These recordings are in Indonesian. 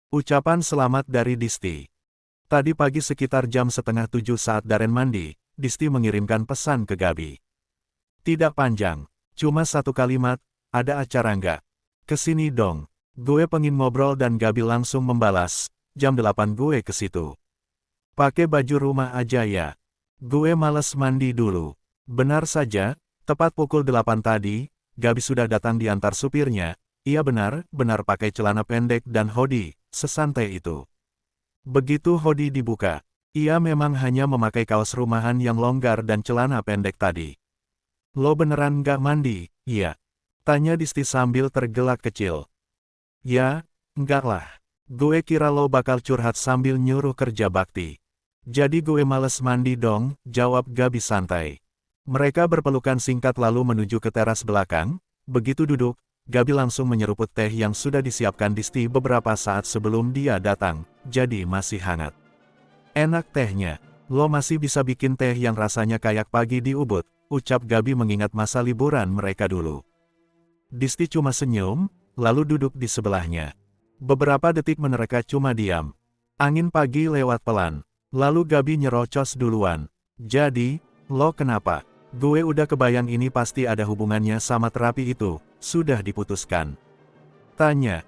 Ucapan selamat dari Disti. Tadi pagi sekitar jam 6:30 saat Darren mandi, Disti mengirimkan pesan ke Gabi. Tidak panjang, cuma satu kalimat, ada acara nggak? Kesini dong. Gue pengen ngobrol dan Gabi langsung membalas, jam 8 gue ke situ. Pakai baju rumah aja ya. Gue males mandi dulu. Benar saja, tepat pukul 8 tadi, Gabi sudah datang diantar supirnya. Ia benar-benar pakai celana pendek dan hoodie, sesantai itu. Begitu hoodie dibuka, ia memang hanya memakai kaos rumahan yang longgar dan celana pendek tadi. Lo beneran nggak mandi? Iya. Tanya Disti sambil tergelak kecil. Ya, enggak lah. Gue kira lo bakal curhat sambil nyuruh kerja bakti. Jadi gue males mandi dong, jawab Gabi santai. Mereka berpelukan singkat lalu menuju ke teras belakang. Begitu duduk, Gabi langsung menyeruput teh yang sudah disiapkan Disti beberapa saat sebelum dia datang, jadi masih hangat. Enak tehnya, lo masih bisa bikin teh yang rasanya kayak pagi di Ubud, ucap Gabi mengingat masa liburan mereka dulu. Disti cuma senyum, lalu duduk di sebelahnya. Beberapa detik mereka cuma diam. Angin pagi lewat pelan, lalu Gabi nyerocos duluan. Jadi, lo kenapa? Gue udah kebayang ini pasti ada hubungannya sama terapi itu, sudah diputuskan. Tanya.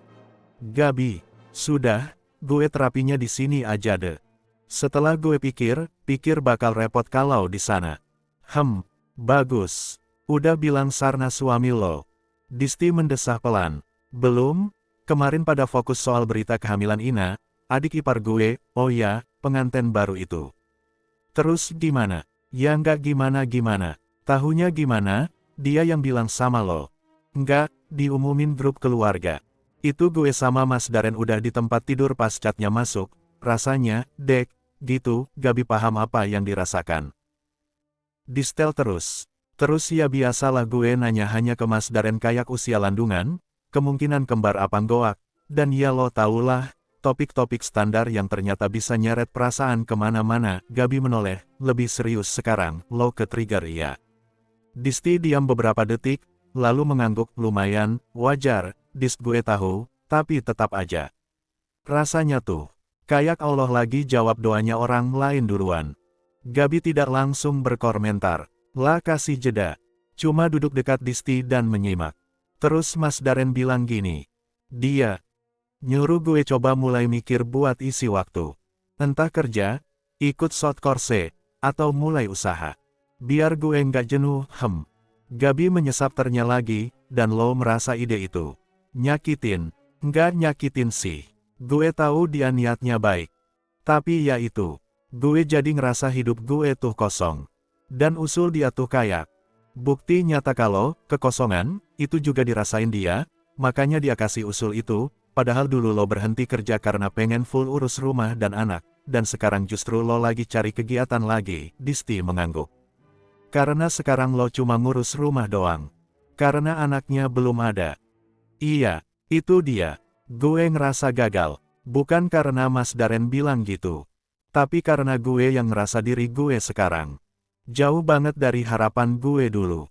Gabi, sudah, gue terapinya di sini aja deh. Setelah gue pikir bakal repot kalau di sana. Bagus. Udah bilang Sarna suami lo. Disti mendesah pelan. Belum, kemarin pada fokus soal berita kehamilan Ina, adik ipar gue, oh ya, pengantin baru itu. Terus gimana? Ya nggak gimana-gimana. Tahunya gimana? Dia yang bilang sama lo. Nggak, diumumin grup keluarga. Itu gue sama Mas Darren udah di tempat tidur pas chatnya masuk. Rasanya, dek, gitu, Gabi paham apa yang dirasakan. Distel terus. Terus ya biasalah gue nanya hanya ke Mas Darren kayak usia landungan, kemungkinan kembar apa goak, dan ya lo tahulah, topik-topik standar yang ternyata bisa nyeret perasaan kemana-mana. Gabi menoleh, lebih serius sekarang, lo ke-trigger ya. Disti diam beberapa detik, lalu mengangguk, lumayan, wajar, Dis gue tahu, tapi tetap aja. Rasanya tuh, kayak Allah lagi jawab doanya orang lain duluan. Gabi tidak langsung berkomentar, lah kasih jeda. Cuma duduk dekat Disti dan menyimak. Terus Mas Darren bilang gini, dia nyuruh gue coba mulai mikir buat isi waktu. Entah kerja, ikut short course, atau mulai usaha. Biar gue nggak jenuh, Gabi menyesap ternya lagi, dan lo merasa ide itu nyakitin. Nggak nyakitin sih. Gue tahu dia niatnya baik. Tapi ya itu, gue jadi ngerasa hidup gue tuh kosong. Dan usul dia tuh kayak. Bukti nyata kalau, kekosongan, itu juga dirasain dia, makanya dia kasih usul itu. Padahal dulu lo berhenti kerja karena pengen full urus rumah dan anak, dan sekarang justru lo lagi cari kegiatan lagi, Disti mengangguk. Karena sekarang lo cuma ngurus rumah doang. Karena anaknya belum ada. Iya, itu dia. Gue ngerasa gagal. Bukan karena Mas Darren bilang gitu. Tapi karena gue yang ngerasa diri gue sekarang jauh banget dari harapan gue dulu.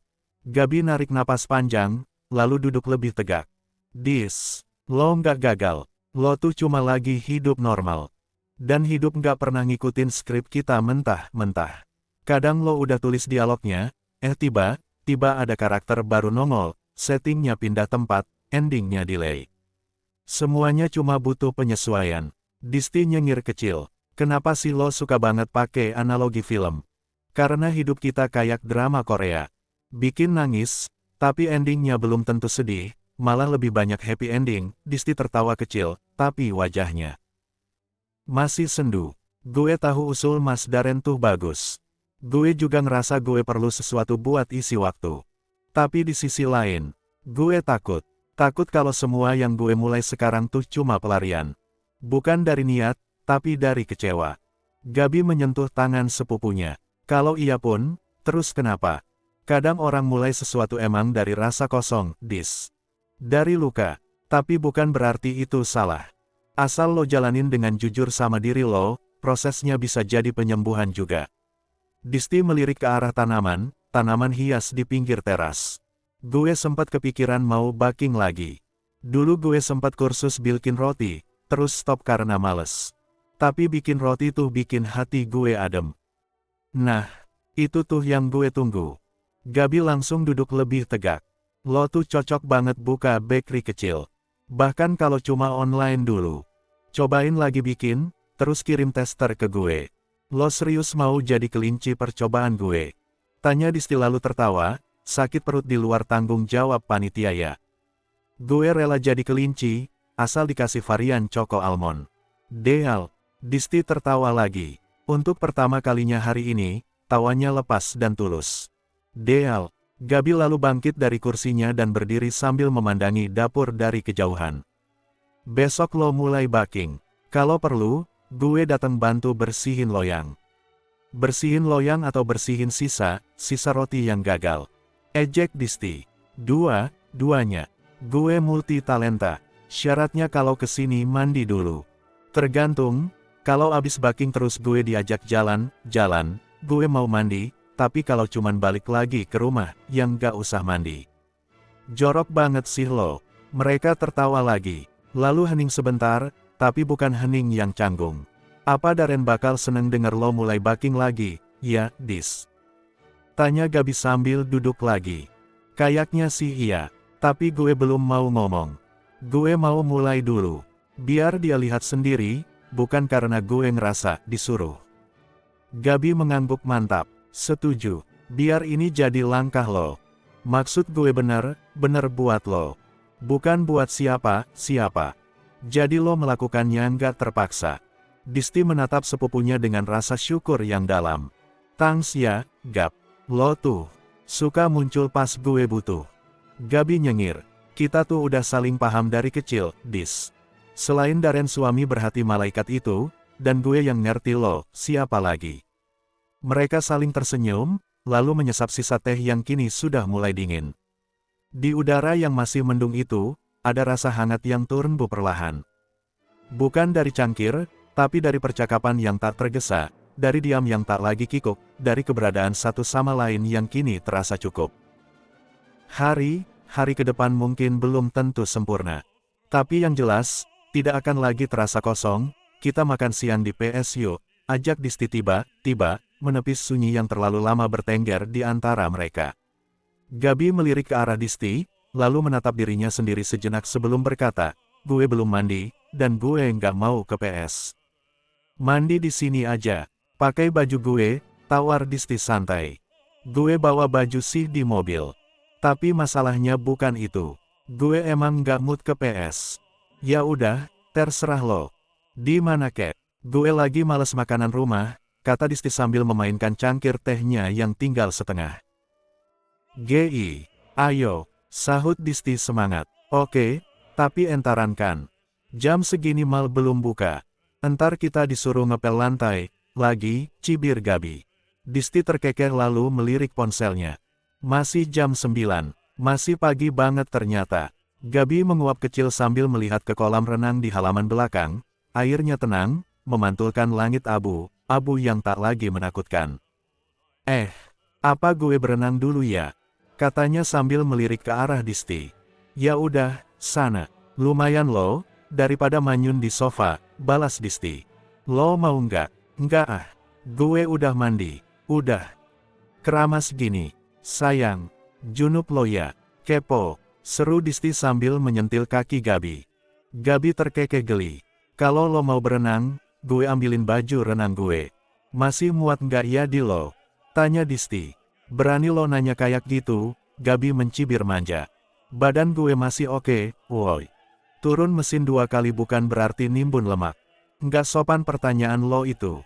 Gabi narik napas panjang, lalu duduk lebih tegak. Dis. Lo nggak gagal, lo tuh cuma lagi hidup normal. Dan hidup nggak pernah ngikutin skrip kita mentah-mentah. Kadang lo udah tulis dialognya, tiba-tiba ada karakter baru nongol, settingnya pindah tempat, endingnya delay. Semuanya cuma butuh penyesuaian. Disti nyengir kecil, kenapa sih lo suka banget pakai analogi film? Karena hidup kita kayak drama Korea. Bikin nangis, tapi endingnya belum tentu sedih. Malah lebih banyak happy ending. Disti tertawa kecil, tapi wajahnya masih sendu. Gue tahu usul Mas Darren tuh bagus. Gue juga ngerasa gue perlu sesuatu buat isi waktu. Tapi di sisi lain, gue takut. Takut kalau semua yang gue mulai sekarang tuh cuma pelarian. Bukan dari niat, tapi dari kecewa. Gabi menyentuh tangan sepupunya. Kalau iya pun, terus kenapa? Kadang orang mulai sesuatu emang dari rasa kosong, Dis. Dari luka, tapi bukan berarti itu salah. Asal lo jalanin dengan jujur sama diri lo, prosesnya bisa jadi penyembuhan juga. Disti melirik ke arah tanaman hias di pinggir teras. Gue sempat kepikiran mau baking lagi. Dulu gue sempat kursus bikin roti, terus stop karena males. Tapi bikin roti tuh bikin hati gue adem. Nah, itu tuh yang gue tunggu. Gabi langsung duduk lebih tegak. Lo tuh cocok banget buka bakery kecil. Bahkan kalau cuma online dulu. Cobain lagi bikin, terus kirim tester ke gue. Lo serius mau jadi kelinci percobaan gue? Tanya Disti lalu tertawa, sakit perut di luar tanggung jawab panitia ya. Gue rela jadi kelinci, asal dikasih varian Choco Almond. Deal. Disti tertawa lagi. Untuk pertama kalinya hari ini, tawanya lepas dan tulus. Deal. Gabi lalu bangkit dari kursinya dan berdiri sambil memandangi dapur dari kejauhan. Besok lo mulai baking. Kalau perlu, gue datang bantu bersihin loyang. Bersihin loyang atau bersihin sisa roti yang gagal. Ejek Disti. Duanya. Gue multi talenta. Syaratnya kalau kesini mandi dulu. Tergantung, kalau abis baking terus gue diajak jalan, gue mau mandi, tapi kalau cuman balik lagi ke rumah, yang gak usah mandi. Jorok banget sih lo. Mereka tertawa lagi. Lalu hening sebentar, tapi bukan hening yang canggung. Apa Daren bakal seneng denger lo mulai baking lagi, ya, Dis? Tanya Gabi sambil duduk lagi. Kayaknya sih iya, tapi gue belum mau ngomong. Gue mau mulai dulu. Biar dia lihat sendiri, bukan karena gue ngerasa disuruh. Gabi mengangguk mantap. Setuju. Biar ini jadi langkah lo. Maksud gue bener buat lo. Bukan buat siapa. Jadi lo melakukannya nggak terpaksa. Disti menatap sepupunya dengan rasa syukur yang dalam. Thanks ya, Gab. Lo tuh suka muncul pas gue butuh. Gabi nyengir. Kita tuh udah saling paham dari kecil, Dis. Selain Daren suami berhati malaikat itu, dan gue yang ngerti lo, siapa lagi? Mereka saling tersenyum, lalu menyesap sisa teh yang kini sudah mulai dingin. Di udara yang masih mendung itu, ada rasa hangat yang turun perlahan. Bukan dari cangkir, tapi dari percakapan yang tak tergesa, dari diam yang tak lagi kikuk, dari keberadaan satu sama lain yang kini terasa cukup. Hari ke depan mungkin belum tentu sempurna. Tapi yang jelas, tidak akan lagi terasa kosong. Kita makan siang di PS yuk, ajak Disti tiba-tiba, menepis sunyi yang terlalu lama bertengger di antara mereka. Gabi melirik ke arah Disti, lalu menatap dirinya sendiri sejenak sebelum berkata, gue belum mandi, dan gue nggak mau ke PS. Mandi di sini aja, pakai baju gue, tawar Disti santai. Gue bawa baju sih di mobil. Tapi masalahnya bukan itu. Gue emang nggak mood ke PS. Ya udah, terserah lo. Di mana kek? Gue lagi males makanan rumah, kata Disti sambil memainkan cangkir tehnya yang tinggal setengah. GI, ayo, sahut Disti semangat. Oke, tapi entaran kan. Jam segini mal belum buka. Entar kita disuruh ngepel lantai, lagi, cibir Gabi. Disti terkekeh lalu melirik ponselnya. Masih jam 9, masih pagi banget ternyata. Gabi menguap kecil sambil melihat ke kolam renang di halaman belakang, airnya tenang, memantulkan langit abu yang tak lagi menakutkan. Apa gue berenang dulu ya? Katanya sambil melirik ke arah Disti. Ya udah, sana. Lumayan lo, daripada manyun di sofa, balas Disti. Lo mau nggak? Nggak ah. Gue udah mandi. Udah. Keramas gini. Sayang. Junub lo ya. Kepo. Seru Disti sambil menyentil kaki Gabi. Gabi terkekeh geli. Kalau lo mau berenang, gue ambilin baju renang gue. Masih muat nggak ya di lo? Tanya Disti. Berani lo nanya kayak gitu? Gabi mencibir manja. Badan gue masih oke, woi. Turun mesin 2 kali bukan berarti nimbun lemak. Nggak sopan pertanyaan lo itu.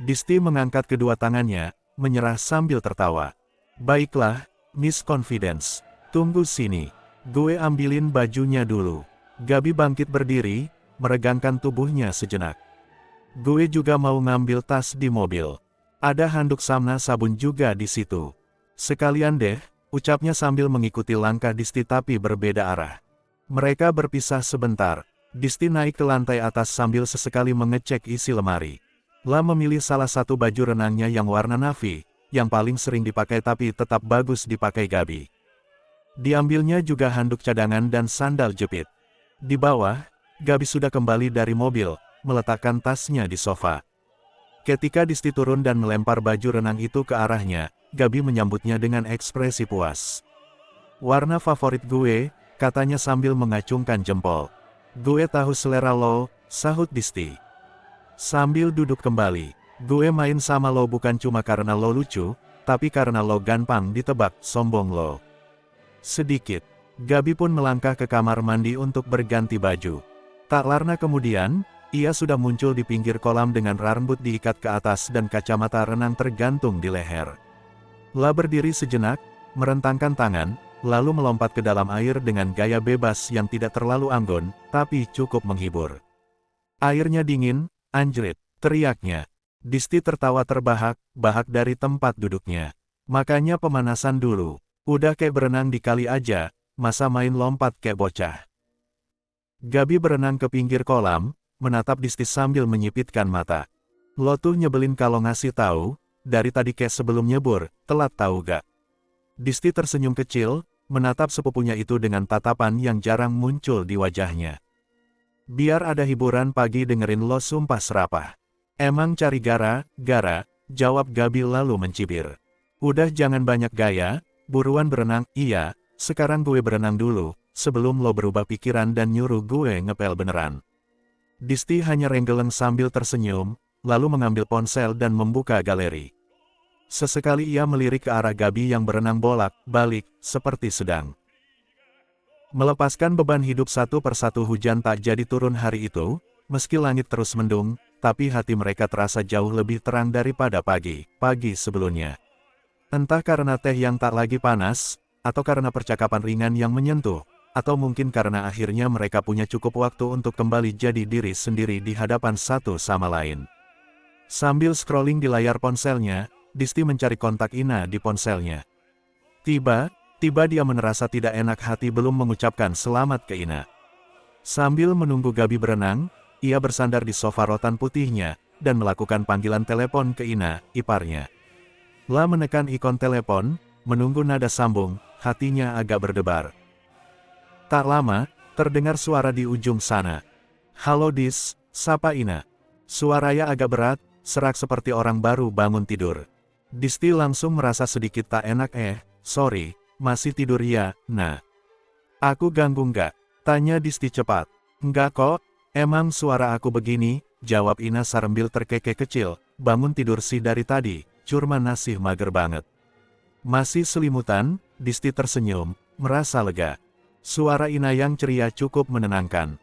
Disti mengangkat kedua tangannya, menyerah sambil tertawa. Baiklah, Miss Confidence. Tunggu sini. Gue ambilin bajunya dulu. Gabi bangkit berdiri, meregangkan tubuhnya sejenak. Gue juga mau ngambil tas di mobil. Ada handuk sama sabun juga di situ. Sekalian deh, ucapnya sambil mengikuti langkah Disti tapi berbeda arah. Mereka berpisah sebentar. Disti naik ke lantai atas sambil sesekali mengecek isi lemari. Lah memilih salah satu baju renangnya yang warna navy, yang paling sering dipakai tapi tetap bagus dipakai Gabi. Diambilnya juga handuk cadangan dan sandal jepit. Di bawah, Gabi sudah kembali dari mobil, meletakkan tasnya di sofa. Ketika Disti turun dan melempar baju renang itu ke arahnya, Gabi menyambutnya dengan ekspresi puas. "Warna favorit gue," katanya sambil mengacungkan jempol. "Gue tahu selera lo," sahut Disti. Sambil duduk kembali, "Gue main sama lo bukan cuma karena lo lucu, tapi karena lo gampang ditebak, sombong lo." Sedikit, Gabi pun melangkah ke kamar mandi untuk berganti baju. Tak lama kemudian, ia sudah muncul di pinggir kolam dengan rambut diikat ke atas dan kacamata renang tergantung di leher. La berdiri sejenak, merentangkan tangan, lalu melompat ke dalam air dengan gaya bebas yang tidak terlalu anggun, tapi cukup menghibur. "Airnya dingin, anjrit," teriaknya. Disti tertawa terbahak-bahak dari tempat duduknya. "Makanya pemanasan dulu. Udah kayak berenang di kali aja, masa main lompat kayak bocah." Gabi berenang ke pinggir kolam, menatap Disti sambil menyipitkan mata. "Lo tuh nyebelin kalau ngasih tahu, dari tadi kayak sebelum nyebur, telat tahu gak?" Disti tersenyum kecil, menatap sepupunya itu dengan tatapan yang jarang muncul di wajahnya. "Biar ada hiburan pagi dengerin lo sumpah serapah." "Emang cari gara-gara," jawab Gabi lalu mencibir. "Udah jangan banyak gaya, buruan berenang." "Iya, sekarang gue berenang dulu, sebelum lo berubah pikiran dan nyuruh gue ngepel beneran." Disti hanya renggeleng sambil tersenyum, lalu mengambil ponsel dan membuka galeri. Sesekali ia melirik ke arah Gabi yang berenang bolak-balik, seperti sedang melepaskan beban hidup. Satu persatu hujan tak jadi turun hari itu, meski langit terus mendung, tapi hati mereka terasa jauh lebih terang daripada pagi sebelumnya. Entah karena teh yang tak lagi panas, atau karena percakapan ringan yang menyentuh, atau mungkin karena akhirnya mereka punya cukup waktu untuk kembali jadi diri sendiri di hadapan satu sama lain. Sambil scrolling di layar ponselnya, Disti mencari kontak Ina di ponselnya. Tiba-tiba dia merasa tidak enak hati belum mengucapkan selamat ke Ina. Sambil menunggu Gabi berenang, ia bersandar di sofa rotan putihnya, dan melakukan panggilan telepon ke Ina, iparnya. La menekan ikon telepon, menunggu nada sambung, hatinya agak berdebar. Tak lama, terdengar suara di ujung sana. "Halo Dis," sapa Ina. Suaranya agak berat, serak seperti orang baru bangun tidur. Disti langsung merasa sedikit tak enak. Sorry, masih tidur ya, Nah. "Aku ganggu nggak?" tanya Disti cepat. "Enggak kok, emang suara aku begini," jawab Ina sambil terkekeh kecil. "Bangun tidur sih dari tadi, cuma masih mager banget." "Masih selimutan?" Disti tersenyum, merasa lega. Suara Ina yang ceria cukup menenangkan.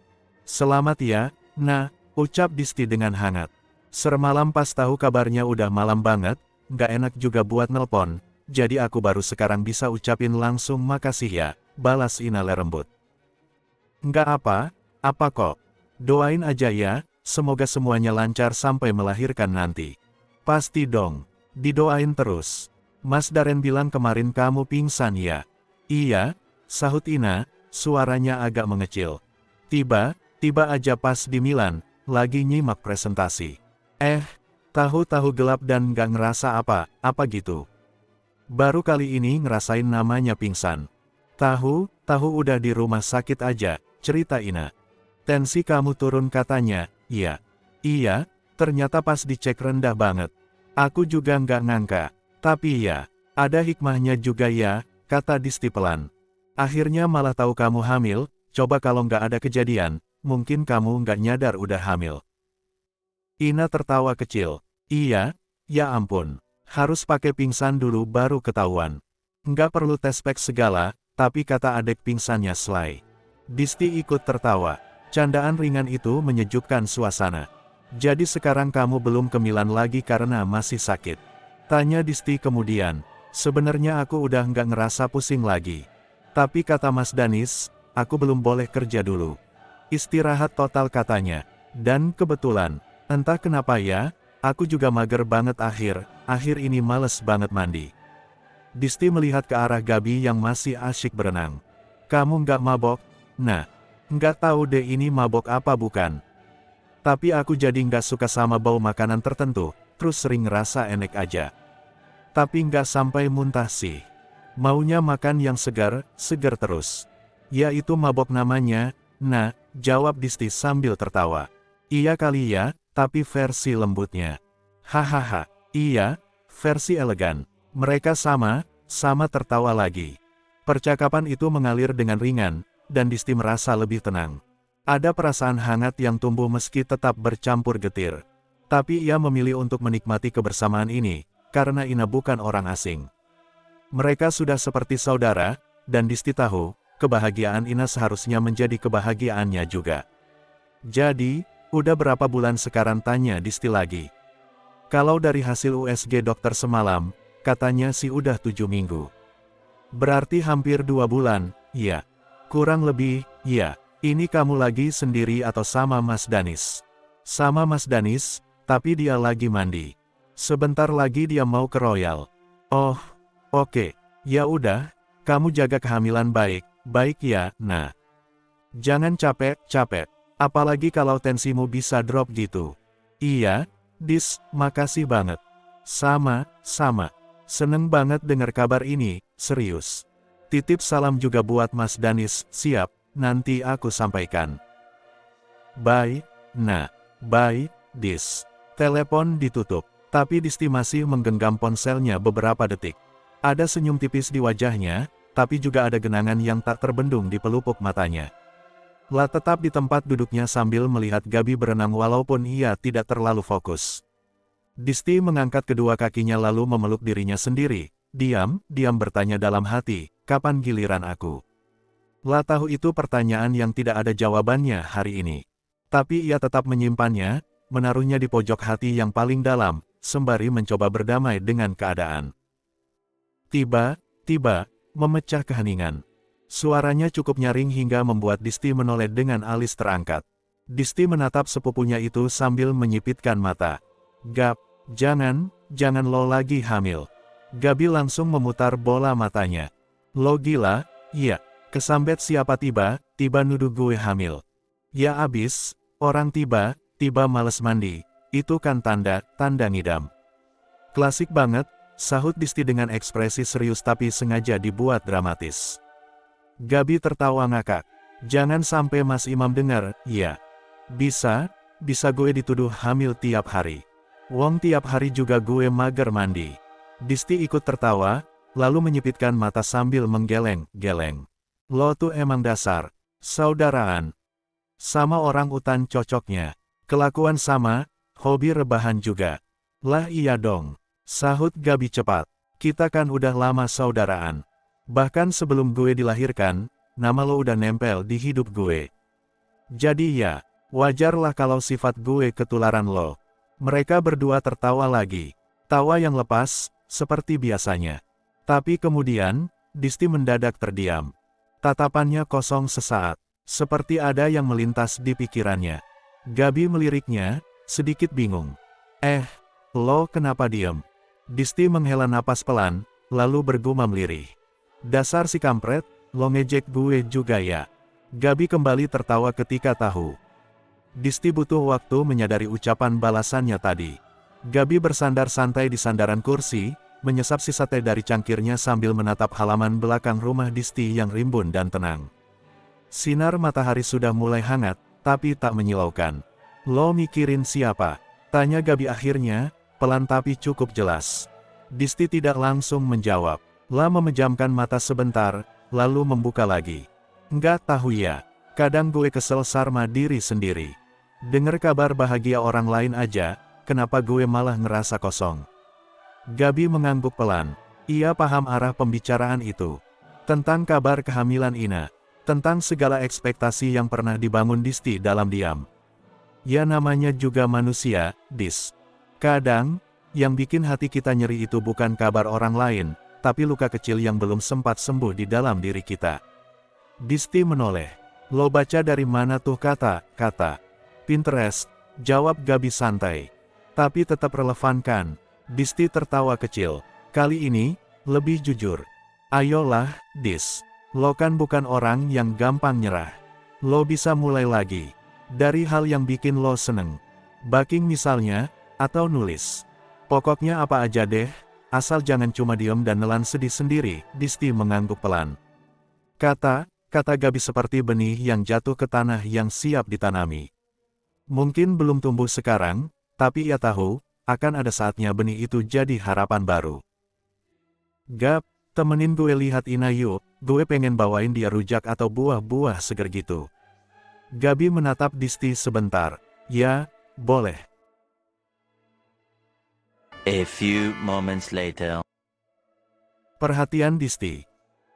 "Selamat ya, Nah," ucap Disti dengan hangat. "Semalam pas tahu kabarnya udah malam banget, nggak enak juga buat nelpon, jadi aku baru sekarang bisa ucapin langsung makasih ya," balas Ina lembut. "Nggak apa-apa kok. Doain aja ya, semoga semuanya lancar sampai melahirkan nanti." "Pasti dong, didoain terus. Mas Daren bilang kemarin kamu pingsan ya?" "Iya," sahut Ina, suaranya agak mengecil. Tiba aja pas di Milan, lagi nyimak presentasi. Tahu-tahu gelap dan gak ngerasa apa gitu. Baru kali ini ngerasain namanya pingsan." Tahu udah di rumah sakit aja," cerita Ina. "Tensi kamu turun katanya." Iya, ternyata pas dicek rendah banget. Aku juga nggak ngangka. Tapi ya, ada hikmahnya juga ya," kata Disti pelan. "Akhirnya malah tahu kamu hamil, coba kalau nggak ada kejadian, mungkin kamu nggak nyadar udah hamil." Ina tertawa kecil. "Iya, ya ampun. Harus pakai pingsan dulu baru ketahuan. Nggak perlu tes pack segala, tapi kata adek pingsannya selai." Disti ikut tertawa. Candaan ringan itu menyejukkan suasana. "Jadi sekarang kamu belum ke Milan lagi karena masih sakit?" tanya Disti kemudian. "Sebenarnya aku udah nggak ngerasa pusing lagi. Tapi kata Mas Danis, aku belum boleh kerja dulu. Istirahat total katanya. Dan kebetulan, entah kenapa ya, aku juga mager banget akhir ini males banget mandi." Disti melihat ke arah Gabi yang masih asyik berenang. "Kamu nggak mabok?" "Nah, nggak tahu deh ini mabok apa bukan. Tapi aku jadi nggak suka sama bau makanan tertentu, terus sering ngerasa enek aja. Tapi nggak sampai muntah sih. Maunya makan yang segar terus. Ya itu mabok namanya." Nah, jawab Disti sambil tertawa. Iya kali ya, tapi versi lembutnya. Hahaha, iya, versi elegan. Mereka sama tertawa lagi. Percakapan itu mengalir dengan ringan, dan Disti merasa lebih tenang. Ada perasaan hangat yang tumbuh meski tetap bercampur getir. Tapi ia memilih untuk menikmati kebersamaan ini, karena Ina bukan orang asing. Mereka sudah seperti saudara, dan Disti tahu, kebahagiaan Ina seharusnya menjadi kebahagiaannya juga. Jadi, udah berapa bulan sekarang, tanya Disti lagi. Kalau dari hasil USG dokter semalam, katanya sih udah 7 minggu. Berarti hampir 2 bulan, ya. Kurang lebih, ya. Ini kamu lagi sendiri atau sama Mas Danis? Sama Mas Danis, tapi dia lagi mandi. Sebentar lagi dia mau ke Royal. Oh, oke. Ya udah, kamu jaga kehamilan baik ya, nah. Jangan capek, apalagi kalau tensimu bisa drop gitu. Iya, Dis, makasih banget. Sama. Seneng banget dengar kabar ini, serius. Titip salam juga buat Mas Danis, siap, nanti aku sampaikan. Bye, nah, bye, Dis. Telepon ditutup, tapi Disti masih menggenggam ponselnya beberapa detik. Ada senyum tipis di wajahnya, tapi juga ada genangan yang tak terbendung di pelupuk matanya. Lah tetap di tempat duduknya sambil melihat Gabi berenang walaupun ia tidak terlalu fokus. Disti mengangkat kedua kakinya lalu memeluk dirinya sendiri. Diam bertanya dalam hati, kapan giliran aku? Lah tahu itu pertanyaan yang tidak ada jawabannya hari ini. Tapi ia tetap menyimpannya, menaruhnya di pojok hati yang paling dalam, sembari mencoba berdamai dengan keadaan. Tiba, memecah keheningan. Suaranya cukup nyaring hingga membuat Disti menoleh dengan alis terangkat. Disti menatap sepupunya itu sambil menyipitkan mata. Gap, jangan lo lagi hamil. Gabi langsung memutar bola matanya. Lo gila? Iya, kesambet siapa tiba nuduh gue hamil. Ya abis, orang tiba males mandi, itu kan tanda ngidam. Klasik banget, sahut Disti dengan ekspresi serius tapi sengaja dibuat dramatis. Gabi tertawa ngakak. Jangan sampai Mas Imam dengar, ya. Bisa gue dituduh hamil tiap hari. Wong tiap hari juga gue mager mandi. Disti ikut tertawa, lalu menyipitkan mata sambil menggeleng-geleng. Lo tuh emang dasar saudaraan. Sama orang utan cocoknya. Kelakuan sama, hobi rebahan juga. Lah iya dong. Sahut Gabi cepat. Kita kan udah lama saudaraan. Bahkan sebelum gue dilahirkan, nama lo udah nempel di hidup gue. Jadi ya, wajarlah kalau sifat gue ketularan lo. Mereka berdua tertawa lagi. Tawa yang lepas, seperti biasanya. Tapi kemudian, Disti mendadak terdiam. Tatapannya kosong sesaat, seperti ada yang melintas di pikirannya. Gabi meliriknya, sedikit bingung. Lo kenapa diem? Disti menghela napas pelan, lalu bergumam lirih. Dasar si kampret, lo ngejek gue juga ya. Gabi kembali tertawa ketika tahu. Disti butuh waktu menyadari ucapan balasannya tadi. Gabi bersandar santai di sandaran kursi, menyesap sisa teh dari cangkirnya sambil menatap halaman belakang rumah Disti yang rimbun dan tenang. Sinar matahari sudah mulai hangat, tapi tak menyilaukan. Lo mikirin siapa? Tanya Gabi akhirnya, pelan tapi cukup jelas. Disti tidak langsung menjawab. La memejamkan mata sebentar, lalu membuka lagi. Nggak tahu ya, kadang gue kesel sama diri sendiri. Dengar kabar bahagia orang lain aja, kenapa gue malah ngerasa kosong? Gabi mengangguk pelan. Ia paham arah pembicaraan itu. Tentang kabar kehamilan Ina. Tentang segala ekspektasi yang pernah dibangun Disti dalam diam. Ya namanya juga manusia, Dis. Kadang, yang bikin hati kita nyeri itu bukan kabar orang lain, tapi luka kecil yang belum sempat sembuh di dalam diri kita. Disti menoleh. Lo baca dari mana tuh kata? Pinterest, jawab Gabi santai. Tapi tetap relevan kan? Disti tertawa kecil. Kali ini, lebih jujur. Ayolah, Dis. Lo kan bukan orang yang gampang nyerah. Lo bisa mulai lagi. Dari hal yang bikin lo seneng. Baking misalnya, atau nulis. Pokoknya apa aja deh. Asal jangan cuma diem dan nelan sedih sendiri, Disti mengangguk pelan. kata Gabi seperti benih yang jatuh ke tanah yang siap ditanami. Mungkin belum tumbuh sekarang, tapi ia tahu, akan ada saatnya benih itu jadi harapan baru. Gab, temenin gue lihat Ina yuk, gue pengen bawain dia rujak atau buah-buah seger gitu. Gabi menatap Disti sebentar. Ya, boleh. A few moments later. Perhatian Disti.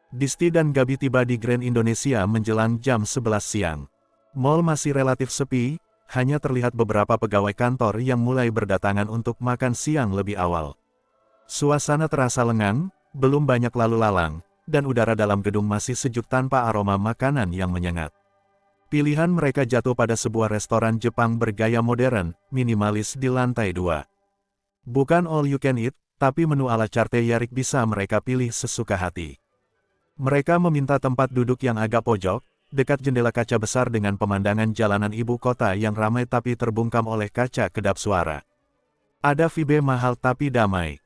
Disti dan Gabi tiba di Grand Indonesia menjelang jam 11 siang. Mall masih relatif sepi, hanya terlihat beberapa pegawai kantor yang mulai berdatangan untuk makan siang lebih awal. Suasana terasa lengang, belum banyak lalu lalang, dan udara dalam gedung masih sejuk tanpa aroma makanan yang menyengat. Pilihan mereka jatuh pada sebuah restoran Jepang bergaya modern, minimalis di lantai 2. Bukan all you can eat, tapi menu ala carte yarik bisa mereka pilih sesuka hati. Mereka meminta tempat duduk yang agak pojok, dekat jendela kaca besar dengan pemandangan jalanan ibu kota yang ramai tapi terbungkam oleh kaca kedap suara. Ada vibe mahal tapi damai.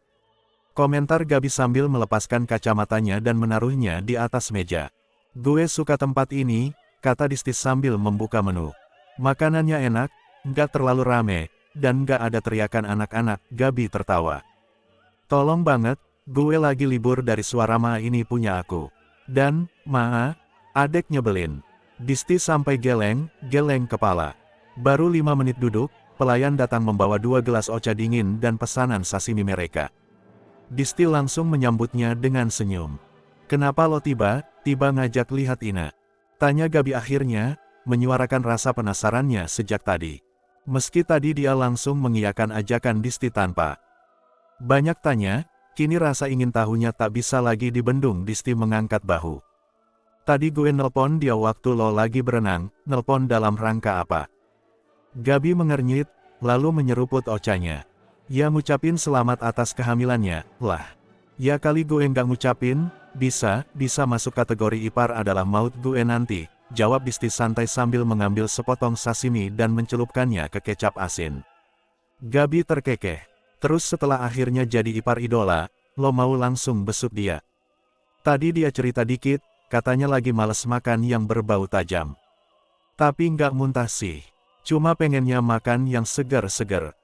Komentar Gabi sambil melepaskan kacamatanya dan menaruhnya di atas meja. Gue suka tempat ini, kata Disti sambil membuka menu. Makanannya enak, nggak terlalu rame, dan nggak ada teriakan anak-anak, Gabi tertawa. Tolong banget, gue lagi libur dari suara Ma ini punya aku. Dan, Ma, adek nyebelin. Disti sampai geleng kepala. Baru 5 menit duduk, pelayan datang membawa 2 gelas ocha dingin dan pesanan sashimi mereka. Disti langsung menyambutnya dengan senyum. Kenapa lo tiba-tiba ngajak lihat Ina? Tanya Gabi akhirnya, menyuarakan rasa penasarannya sejak tadi. Meski tadi dia langsung mengiyakan ajakan Disti tanpa banyak tanya, kini rasa ingin tahunya tak bisa lagi dibendung. Disti mengangkat bahu. Tadi gue nelpon dia waktu lo lagi berenang, nelpon dalam rangka apa? Gabi mengernyit, lalu menyeruput ocanya. Ya ngucapin selamat atas kehamilannya, lah. Ya kali gue nggak ngucapin, bisa masuk kategori ipar adalah maut gue nanti, jawab Disti santai sambil mengambil sepotong sashimi dan mencelupkannya ke kecap asin. Gabi terkekeh. Terus setelah akhirnya jadi ipar idola, lo mau langsung besuk dia? Tadi dia cerita dikit, katanya lagi males makan yang berbau tajam. Tapi nggak muntah sih, cuma pengennya makan yang seger-seger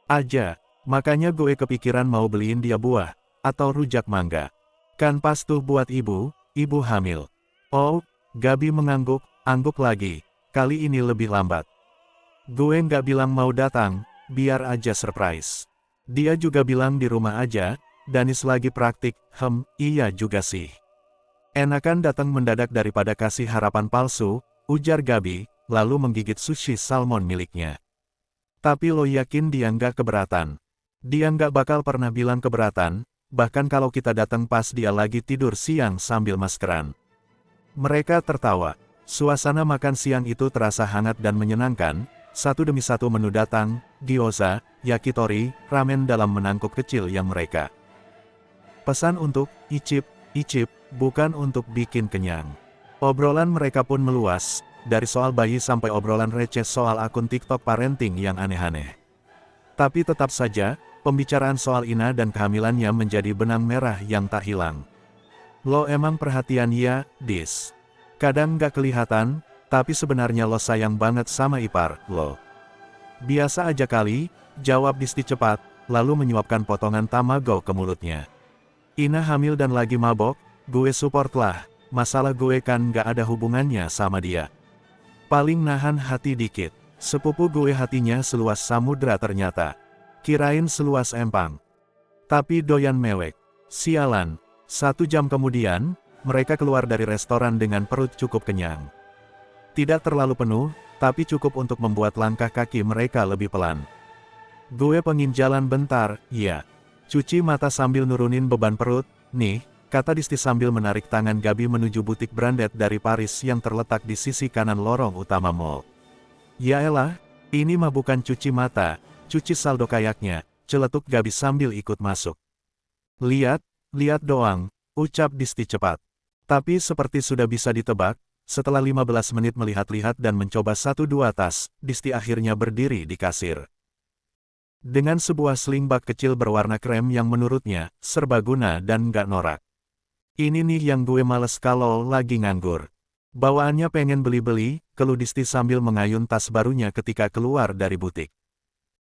aja, makanya gue kepikiran mau beliin dia buah, atau rujak mangga. Kan pas tuh buat ibu hamil. Oh, Gabi angguk lagi, kali ini lebih lambat. Gue nggak bilang mau datang, biar aja surprise. Dia juga bilang di rumah aja, Danis lagi praktik, iya juga sih. Enakan datang mendadak daripada kasih harapan palsu, ujar Gabi, lalu menggigit sushi salmon miliknya. Tapi lo yakin dia nggak keberatan? Dia nggak bakal pernah bilang keberatan, bahkan kalau kita datang pas dia lagi tidur siang sambil maskeran. Mereka tertawa. Suasana makan siang itu terasa hangat dan menyenangkan, satu demi satu menu datang, gyoza, yakitori, ramen dalam menangkuk kecil yang mereka pesan untuk icip, bukan untuk bikin kenyang. Obrolan mereka pun meluas, dari soal bayi sampai obrolan receh soal akun TikTok parenting yang aneh-aneh. Tapi tetap saja, pembicaraan soal Ina dan kehamilannya menjadi benang merah yang tak hilang. Lo emang perhatian ya, Dis? Kadang nggak kelihatan, tapi sebenarnya lo sayang banget sama ipar, lo. Biasa aja kali, jawab Disti cepat, lalu menyuapkan potongan tamago ke mulutnya. Ina hamil dan lagi mabok, gue support lah, masalah gue kan nggak ada hubungannya sama dia. Paling nahan hati dikit. Sepupu gue hatinya seluas samudra ternyata. Kirain seluas empang. Tapi doyan mewek. Sialan. 1 jam kemudian, mereka keluar dari restoran dengan perut cukup kenyang. Tidak terlalu penuh, tapi cukup untuk membuat langkah kaki mereka lebih pelan. Gue pengen jalan bentar, ya. Cuci mata sambil nurunin beban perut, nih. Kata Disti sambil menarik tangan Gabi menuju butik branded dari Paris yang terletak di sisi kanan lorong utama mall. Yaelah, ini mah bukan cuci mata, cuci saldo kayaknya, celetuk Gabi sambil ikut masuk. Lihat doang, ucap Disti cepat. Tapi seperti sudah bisa ditebak, setelah 15 menit melihat-lihat dan mencoba 1-2 tas, Disti akhirnya berdiri di kasir. Dengan sebuah sling bag kecil berwarna krem yang menurutnya serbaguna dan nggak norak. Ini nih yang gue males kalau lagi nganggur. Bawaannya pengen beli-beli, keluh Disti sambil mengayun tas barunya ketika keluar dari butik.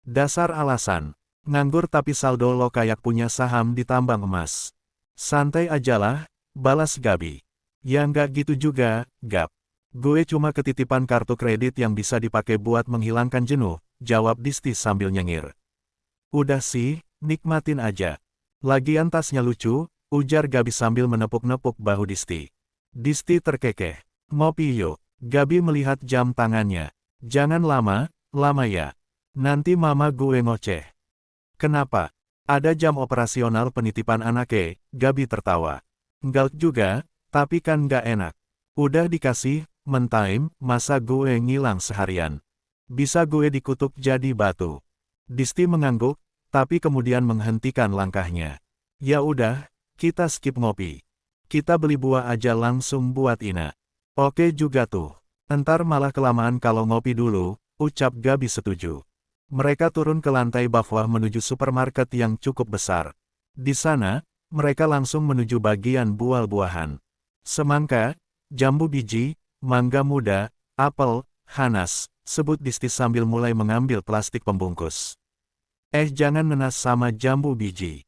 Dasar alasan. Nganggur tapi saldo lo kayak punya saham di tambang emas. Santai ajalah, balas Gabi. Ya nggak gitu juga, Gap. Gue cuma ketitipan kartu kredit yang bisa dipakai buat menghilangkan jenuh, jawab Disti sambil nyengir. Udah sih, nikmatin aja. Lagian tasnya lucu, ujar Gabi sambil menepuk-nepuk bahu Disti. Disti terkekeh. Ngopi yuk. Gabi melihat jam tangannya. Jangan lama, lama ya. Nanti mama gue ngoceh. Kenapa? Ada jam operasional penitipan anaknya, Gabi tertawa. Enggak juga, tapi kan nggak enak. Udah dikasih, mentime, masa gue ngilang seharian. Bisa gue dikutuk jadi batu. Disti mengangguk, tapi kemudian menghentikan langkahnya. Ya udah, kita skip ngopi. Kita beli buah aja langsung buat Ina. Oke juga tuh. Entar malah kelamaan kalau ngopi dulu, ucap Gabi setuju. Mereka turun ke lantai bawah menuju supermarket yang cukup besar. Di sana, mereka langsung menuju bagian buah-buahan. Semangka, jambu biji, mangga muda, apel, hanas, sebut Disti sambil mulai mengambil plastik pembungkus. Jangan nenas sama jambu biji.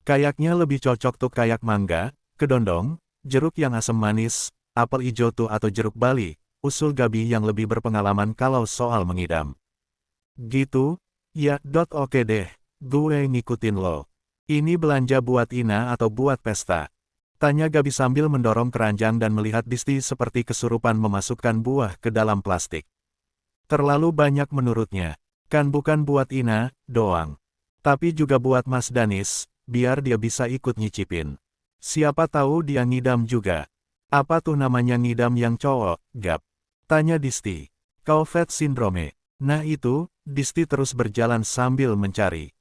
Kayaknya lebih cocok tuh kayak mangga, kedondong, jeruk yang asam manis, apel hijau tuh atau jeruk Bali, usul Gabi yang lebih berpengalaman kalau soal mengidam. Gitu, ya, oke deh, gue ngikutin lo. Ini belanja buat Ina atau buat pesta? Tanya Gabi sambil mendorong keranjang dan melihat Disti seperti kesurupan memasukkan buah ke dalam plastik. Terlalu banyak menurutnya. Kan bukan buat Ina, doang. Tapi juga buat Mas Danis, biar dia bisa ikut nyicipin. Siapa tahu dia ngidam juga. Apa tuh namanya ngidam yang cowok, Gap? Tanya Disti. Covet syndrome. Nah itu, Disti terus berjalan sambil mencari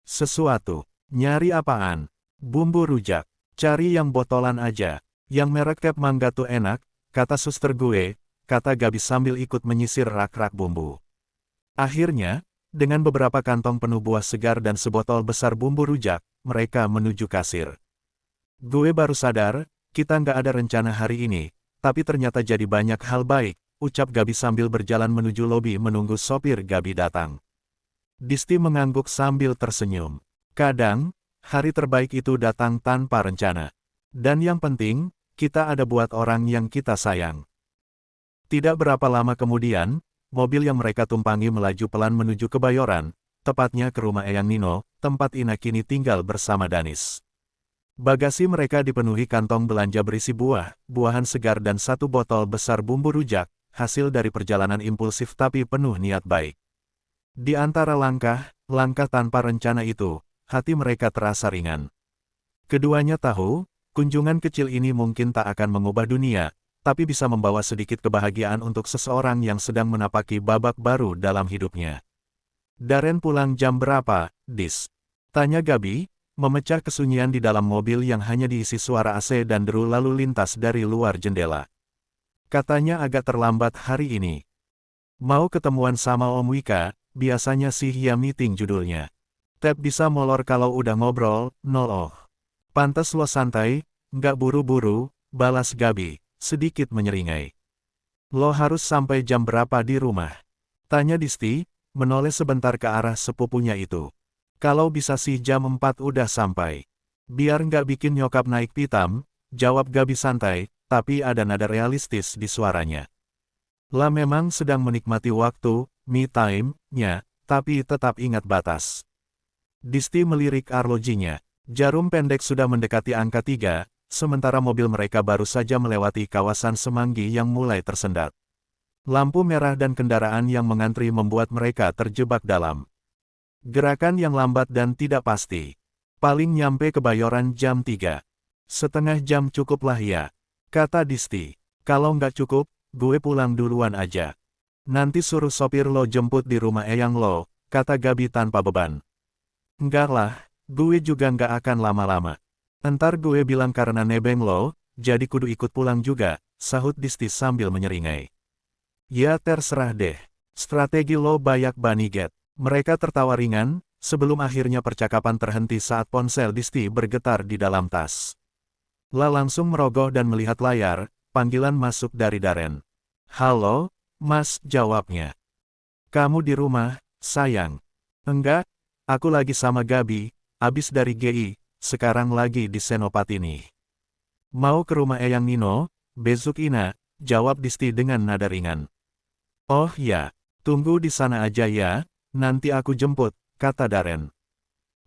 sesuatu. Nyari apaan? Bumbu rujak. Cari yang botolan aja. Yang merek Cap Mangga tuh enak, kata suster gue, kata Gabi sambil ikut menyisir rak-rak bumbu. Akhirnya, dengan beberapa kantong penuh buah segar dan sebotol besar bumbu rujak, mereka menuju kasir. Gue baru sadar, kita nggak ada rencana hari ini, tapi ternyata jadi banyak hal baik, ucap Gabi sambil berjalan menuju lobi menunggu sopir Gabi datang. Disti mengangguk sambil tersenyum. Kadang, hari terbaik itu datang tanpa rencana. Dan yang penting, kita ada buat orang yang kita sayang. Tidak berapa lama kemudian, mobil yang mereka tumpangi melaju pelan menuju Kebayoran, tepatnya ke rumah Eyang Nino, tempat Ina kini tinggal bersama Danis. Bagasi mereka dipenuhi kantong belanja berisi buah, buahan segar dan satu botol besar bumbu rujak, hasil dari perjalanan impulsif tapi penuh niat baik. Di antara langkah tanpa rencana itu, hati mereka terasa ringan. Keduanya tahu, kunjungan kecil ini mungkin tak akan mengubah dunia, tapi bisa membawa sedikit kebahagiaan untuk seseorang yang sedang menapaki babak baru dalam hidupnya. Darren pulang jam berapa, Dis? Tanya Gabi, memecah kesunyian di dalam mobil yang hanya diisi suara AC dan deru lalu lintas dari luar jendela. Katanya agak terlambat hari ini. Mau ketemuan sama Om Wika, biasanya sih ya meeting judulnya. Tab bisa molor kalau udah ngobrol, nol. Pantes lo santai, nggak buru-buru, balas Gabi, sedikit menyeringai. Lo harus sampai jam berapa di rumah? Tanya Disti, menoleh sebentar ke arah sepupunya itu. Kalau bisa sih jam 4 udah sampai. Biar nggak bikin nyokap naik pitam, jawab Gabi santai, tapi ada nada realistis di suaranya. Lah memang sedang menikmati waktu, me time-nya, tapi tetap ingat batas. Disti melirik arlojinya. Jarum pendek sudah mendekati angka 3, sementara mobil mereka baru saja melewati kawasan Semanggi yang mulai tersendat. Lampu merah dan kendaraan yang mengantri membuat mereka terjebak dalam gerakan yang lambat dan tidak pasti. Paling nyampe Kebayoran jam 3. Setengah jam cukuplah ya, kata Disti. Kalau nggak cukup, gue pulang duluan aja. Nanti suruh sopir lo jemput di rumah Eyang lo, kata Gabi tanpa beban. Enggak lah, gue juga nggak akan lama-lama. Entar gue bilang karena nebeng lo, jadi kudu ikut pulang juga, sahut Disti sambil menyeringai. Ya terserah deh, strategi lo banyak baniget. Mereka tertawa ringan, sebelum akhirnya percakapan terhenti saat ponsel Disti bergetar di dalam tas. La langsung merogoh dan melihat layar, panggilan masuk dari Darren. Halo, Mas, jawabnya. Kamu di rumah, sayang? Enggak, aku lagi sama Gabi, abis dari GI, sekarang lagi di Senopati nih. Mau ke rumah Eyang Nino? Besok Ina, jawab Disti dengan nada ringan. Oh ya, tunggu di sana aja ya, nanti aku jemput, kata Darren.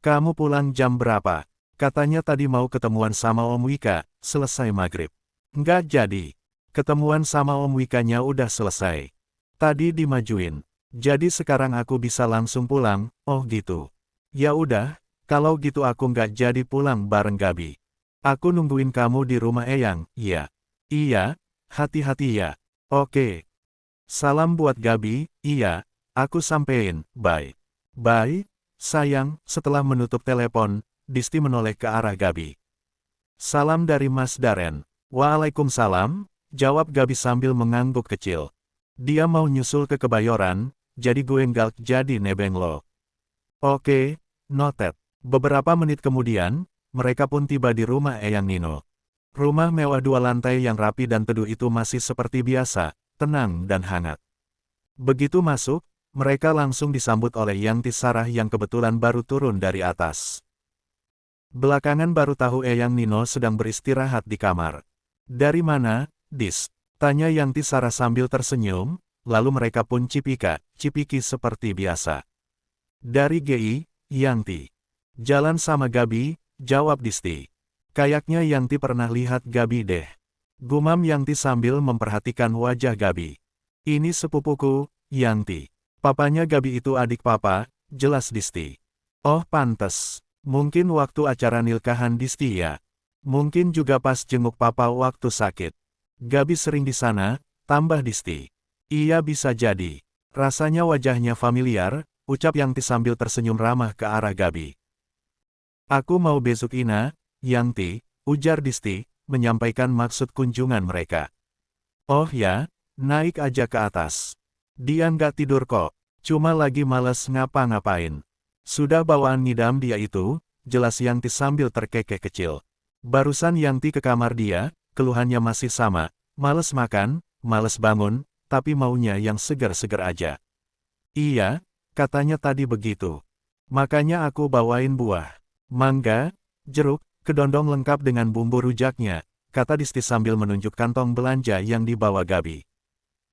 Kamu pulang jam berapa? Katanya tadi mau ketemuan sama Om Wika, selesai maghrib. Nggak jadi. Ketemuan sama Om Wikanya udah selesai. Tadi dimajuin. Jadi sekarang aku bisa langsung pulang, oh gitu. Ya udah, kalau gitu aku nggak jadi pulang bareng Gabi. Aku nungguin kamu di rumah Eyang, ya. Iya, hati-hati ya. Oke. Salam buat Gabi, iya, aku sampein, bye. Bye. Sayang, setelah menutup telepon, Disti menoleh ke arah Gabi. Salam dari Mas Darren. Waalaikumsalam, jawab Gabi sambil mengangguk kecil. Dia mau nyusul ke Kebayoran, jadi gue nggak jadi nebeng lo. Oke, noted. Beberapa menit kemudian, mereka pun tiba di rumah Eyang Nino. Rumah mewah 2 lantai yang rapi dan teduh itu masih seperti biasa, tenang dan hangat. Begitu masuk, mereka langsung disambut oleh Yanti Sarah yang kebetulan baru turun dari atas. Belakangan baru tahu Eyang Nino sedang beristirahat di kamar. Dari mana, Dis? Tanya Yanti Sarah sambil tersenyum, lalu mereka pun cipiki seperti biasa. Dari GI, Yanti. Jalan sama Gabi, jawab Disti. Kayaknya Yanti pernah lihat Gabi deh. Gumam Yanti sambil memperhatikan wajah Gabi. Ini sepupuku, Yanti. Papanya Gabi itu adik papa, jelas Disti. Oh pantes, mungkin waktu acara nikahan Disti ya. Mungkin juga pas jenguk papa waktu sakit. Gabi sering di sana, tambah Disti. Iya bisa jadi. Rasanya wajahnya familiar, ucap Yanti sambil tersenyum ramah ke arah Gabi. Aku mau besok Ina, Yanti, ujar Disti, menyampaikan maksud kunjungan mereka. Oh ya, naik aja ke atas. Dia nggak tidur kok, cuma lagi males ngapa-ngapain. Sudah bawaan ngidam dia itu, jelas Yanti sambil terkekeh kecil. Barusan Yanti ke kamar dia, keluhannya masih sama, males makan, males bangun, tapi maunya yang segar-segar aja. Iya, katanya tadi begitu. Makanya aku bawain buah. Mangga, jeruk, kedondong lengkap dengan bumbu rujaknya, kata Disti sambil menunjuk kantong belanja yang dibawa Gabi.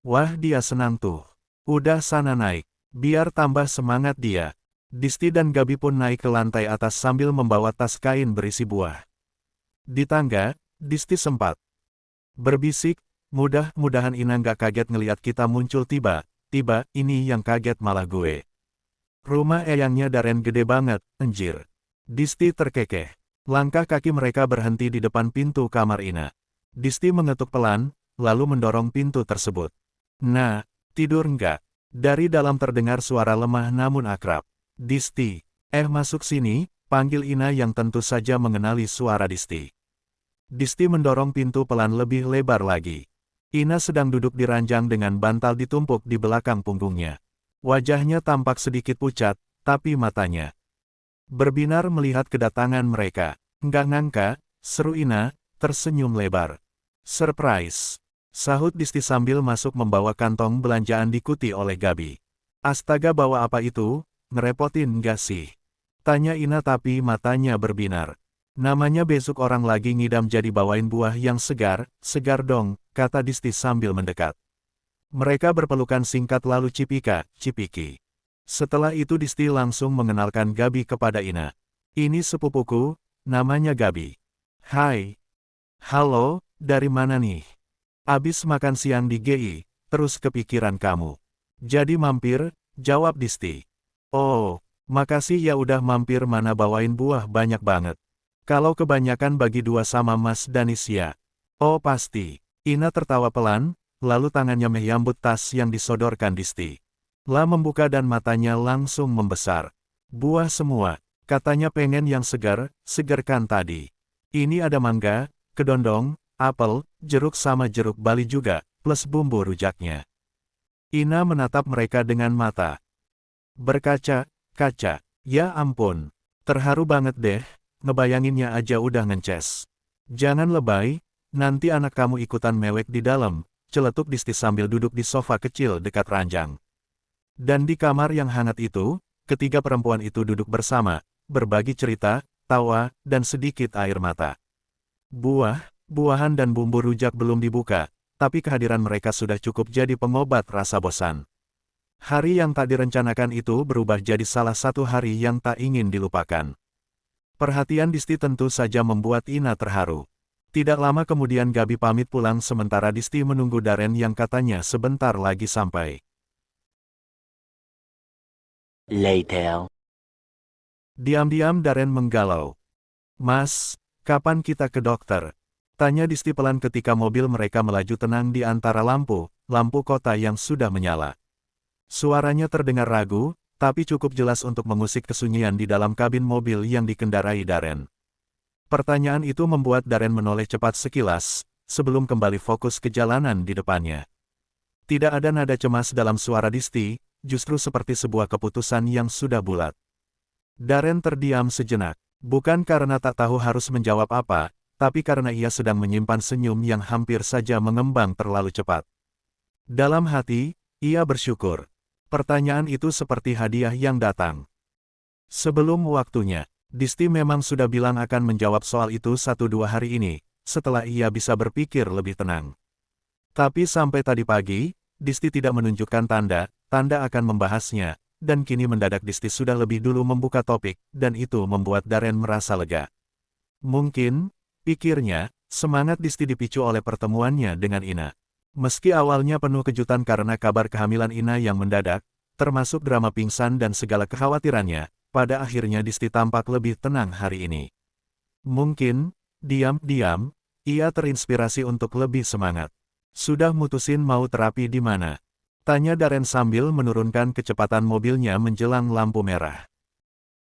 Wah dia senang tuh. Udah sana naik, biar tambah semangat dia. Disti dan Gabi pun naik ke lantai atas sambil membawa tas kain berisi buah. Di tangga, Disti sempat berbisik, mudah-mudahan Ina nggak kaget ngeliat kita muncul tiba-tiba, ini yang kaget malah gue. Rumah Eyangnya Darren gede banget, anjir. Disti terkekeh. Langkah kaki mereka berhenti di depan pintu kamar Ina. Disti mengetuk pelan, lalu mendorong pintu tersebut. Nah, tidur nggak? Dari dalam terdengar suara lemah namun akrab. Disti, masuk sini, panggil Ina yang tentu saja mengenali suara Disti. Disti mendorong pintu pelan lebih lebar lagi. Ina sedang duduk di ranjang dengan bantal ditumpuk di belakang punggungnya. Wajahnya tampak sedikit pucat, tapi matanya berbinar melihat kedatangan mereka. Nggak ngangka, seru Ina, tersenyum lebar. Surprise! Sahut Disti sambil masuk membawa kantong belanjaan diikuti oleh Gabi. Astaga bawa apa itu, ngerepotin nggak sih? Tanya Ina tapi matanya berbinar. Namanya besok orang lagi ngidam jadi bawain buah yang segar dong, kata Disti sambil mendekat. Mereka berpelukan singkat lalu cipiki. Setelah itu Disti langsung mengenalkan Gabi kepada Ina. Ini sepupuku, namanya Gabi. Hai. Halo, dari mana nih? Abis makan siang di GI, terus kepikiran kamu. Jadi mampir, jawab Disti. Oh, makasih ya udah mampir mana bawain buah banyak banget. Kalau kebanyakan bagi 2 sama Mas Danis ya. Oh pasti. Ina tertawa pelan, lalu tangannya menyambut tas yang disodorkan Disti. Lah membuka dan matanya langsung membesar. Buah semua, katanya pengen yang segar kan tadi. Ini ada mangga, kedondong, apel, jeruk sama jeruk bali juga, plus bumbu rujaknya. Ina menatap mereka dengan mata berkaca-kaca. Ya ampun, terharu banget deh, ngebayanginnya aja udah ngences. Jangan lebay, Nanti anak kamu ikutan mewek di dalam, celetuk Disti sambil duduk di sofa kecil dekat ranjang. Dan di kamar yang hangat itu, ketiga perempuan itu duduk bersama, berbagi cerita, tawa, dan sedikit air mata. Buah-buahan dan bumbu rujak belum dibuka, tapi kehadiran mereka sudah cukup jadi pengobat rasa bosan. Hari yang tak direncanakan itu berubah jadi salah satu hari yang tak ingin dilupakan. Perhatian Disti tentu saja membuat Ina terharu. Tidak lama kemudian Gabi pamit pulang sementara Disti menunggu Darren yang katanya sebentar lagi sampai. Later. Diam-diam Darren menggalau. Mas, kapan kita ke dokter? Tanya Disti pelan ketika mobil mereka melaju tenang di antara lampu kota yang sudah menyala. Suaranya terdengar ragu, tapi cukup jelas untuk mengusik kesunyian di dalam kabin mobil yang dikendarai Darren. Pertanyaan itu membuat Darren menoleh cepat sekilas, sebelum kembali fokus ke jalanan di depannya. Tidak ada nada cemas dalam suara Disti, justru seperti sebuah keputusan yang sudah bulat. Darren terdiam sejenak, bukan karena tak tahu harus menjawab apa, tapi karena ia sedang menyimpan senyum yang hampir saja mengembang terlalu cepat. Dalam hati, ia bersyukur. Pertanyaan itu seperti hadiah yang datang sebelum waktunya. Disti memang sudah bilang akan menjawab soal itu 1-2 hari ini, setelah ia bisa berpikir lebih tenang. Tapi sampai tadi pagi, Disti tidak menunjukkan tanda akan membahasnya, dan kini mendadak Disti sudah lebih dulu membuka topik, dan itu membuat Darren merasa lega. Mungkin, pikirnya, semangat Disti dipicu oleh pertemuannya dengan Ina. Meski awalnya penuh kejutan karena kabar kehamilan Ina yang mendadak, termasuk drama pingsan dan segala kekhawatirannya, pada akhirnya Disti tampak lebih tenang hari ini. Mungkin, diam-diam, ia terinspirasi untuk lebih semangat. Sudah mutusin mau terapi di mana? Tanya Darren sambil menurunkan kecepatan mobilnya menjelang lampu merah.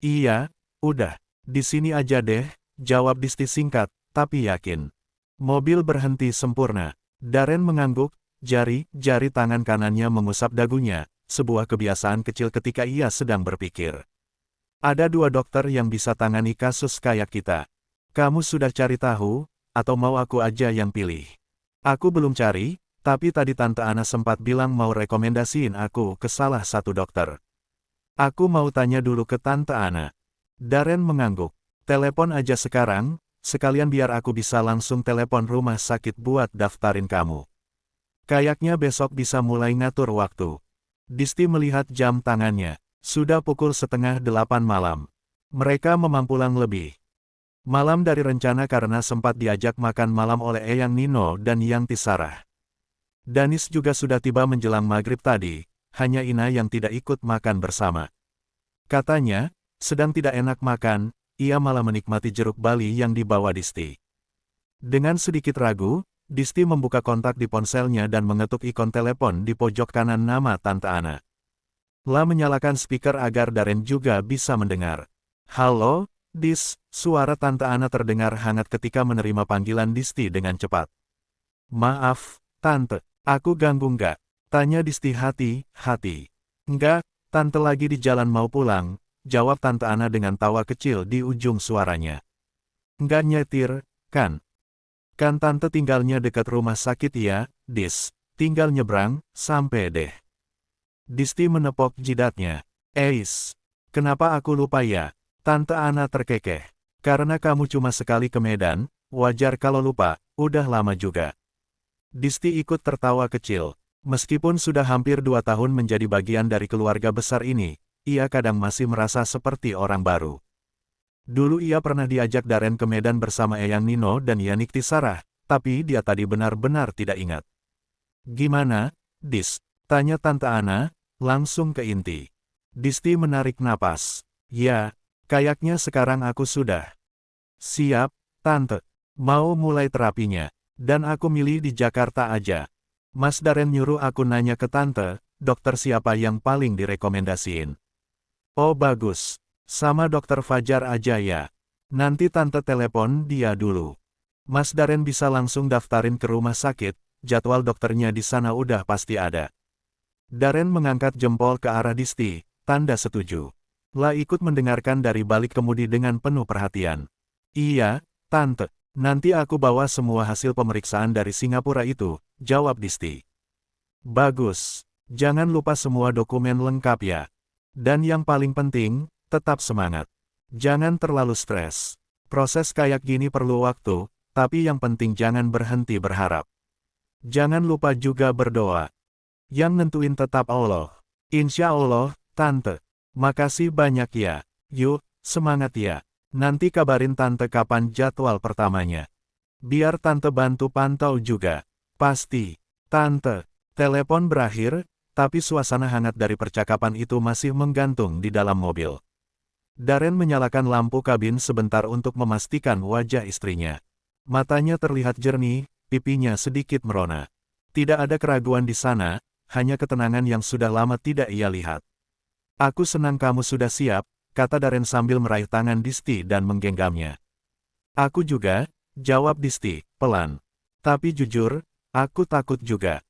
Iya, udah, di sini aja deh, jawab Disti singkat, tapi yakin. Mobil berhenti sempurna. Darren mengangguk, jari tangan kanannya mengusap dagunya, sebuah kebiasaan kecil ketika ia sedang berpikir. Ada 2 dokter yang bisa tangani kasus kayak kita. Kamu sudah cari tahu, atau mau aku aja yang pilih? Aku belum cari, tapi tadi Tante Ana sempat bilang mau rekomendasiin aku ke salah satu dokter. Aku mau tanya dulu ke Tante Ana. Darren mengangguk. Telepon aja sekarang, sekalian biar aku bisa langsung telepon rumah sakit buat daftarin kamu. Kayaknya besok bisa mulai ngatur waktu. Disti melihat jam tangannya. Sudah pukul 7:30 malam. Mereka memang pulang lebih malam dari rencana karena sempat diajak makan malam oleh Eyang Nino dan Yang Tisarah. Danis juga sudah tiba menjelang maghrib tadi, hanya Ina yang tidak ikut makan bersama. Katanya, sedang tidak enak makan, ia malah menikmati jeruk bali yang dibawa Disti. Dengan sedikit ragu, Disti membuka kontak di ponselnya dan mengetuk ikon telepon di pojok kanan nama Tante Ana. Menyalakan speaker agar Darren juga bisa mendengar. Halo, Dis, suara Tante Ana terdengar hangat ketika menerima panggilan Disti dengan cepat. Maaf, Tante, aku ganggu nggak? Tanya Disti hati-hati. Enggak, Tante lagi di jalan mau pulang, jawab Tante Ana dengan tawa kecil di ujung suaranya. Enggak nyetir, kan? Kan Tante tinggalnya dekat rumah sakit ya, Dis. Tinggal nyebrang, sampai deh. Disti menepok jidatnya. Kenapa aku lupa ya? Tante Ana terkekeh. Karena kamu cuma sekali ke Medan, wajar kalau lupa, udah lama juga. Disti ikut tertawa kecil. Meskipun sudah hampir 2 tahun menjadi bagian dari keluarga besar ini, ia kadang masih merasa seperti orang baru. Dulu ia pernah diajak Darren ke Medan bersama Eyang Nino dan Yanik Tisarah, tapi dia tadi benar-benar tidak ingat. Gimana, Dis? Tanya Tante Ana, langsung ke inti. Disti menarik napas. Ya, kayaknya sekarang aku sudah siap, Tante. Mau mulai terapinya. Dan aku milih di Jakarta aja. Mas Darren nyuruh aku nanya ke Tante, dokter siapa yang paling direkomendasiin. Oh bagus. Sama dokter Fajar aja ya. Nanti Tante telepon dia dulu. Mas Darren bisa langsung daftarin ke rumah sakit, jadwal dokternya di sana udah pasti ada. Darren mengangkat jempol ke arah Disti, tanda setuju. Ikut mendengarkan dari balik kemudi dengan penuh perhatian. Iya, Tante. Nanti aku bawa semua hasil pemeriksaan dari Singapura itu, jawab Disti. Bagus. Jangan lupa semua dokumen lengkap ya. Dan yang paling penting, tetap semangat. Jangan terlalu stres. Proses kayak gini perlu waktu, tapi yang penting jangan berhenti berharap. Jangan lupa juga berdoa. Yang nentuin tetap Allah. Insya Allah, Tante. Makasih banyak ya. Yuk, semangat ya. Nanti kabarin Tante kapan jadwal pertamanya. Biar Tante bantu pantau juga. Pasti. Tante. Telepon berakhir, tapi suasana hangat dari percakapan itu masih menggantung di dalam mobil. Darren menyalakan lampu kabin sebentar untuk memastikan wajah istrinya. Matanya terlihat jernih, pipinya sedikit merona. Tidak ada keraguan di sana, hanya ketenangan yang sudah lama tidak ia lihat. Aku senang kamu sudah siap, kata Darren sambil meraih tangan Disti dan menggenggamnya. Aku juga, jawab Disti, pelan. Tapi jujur, aku takut juga.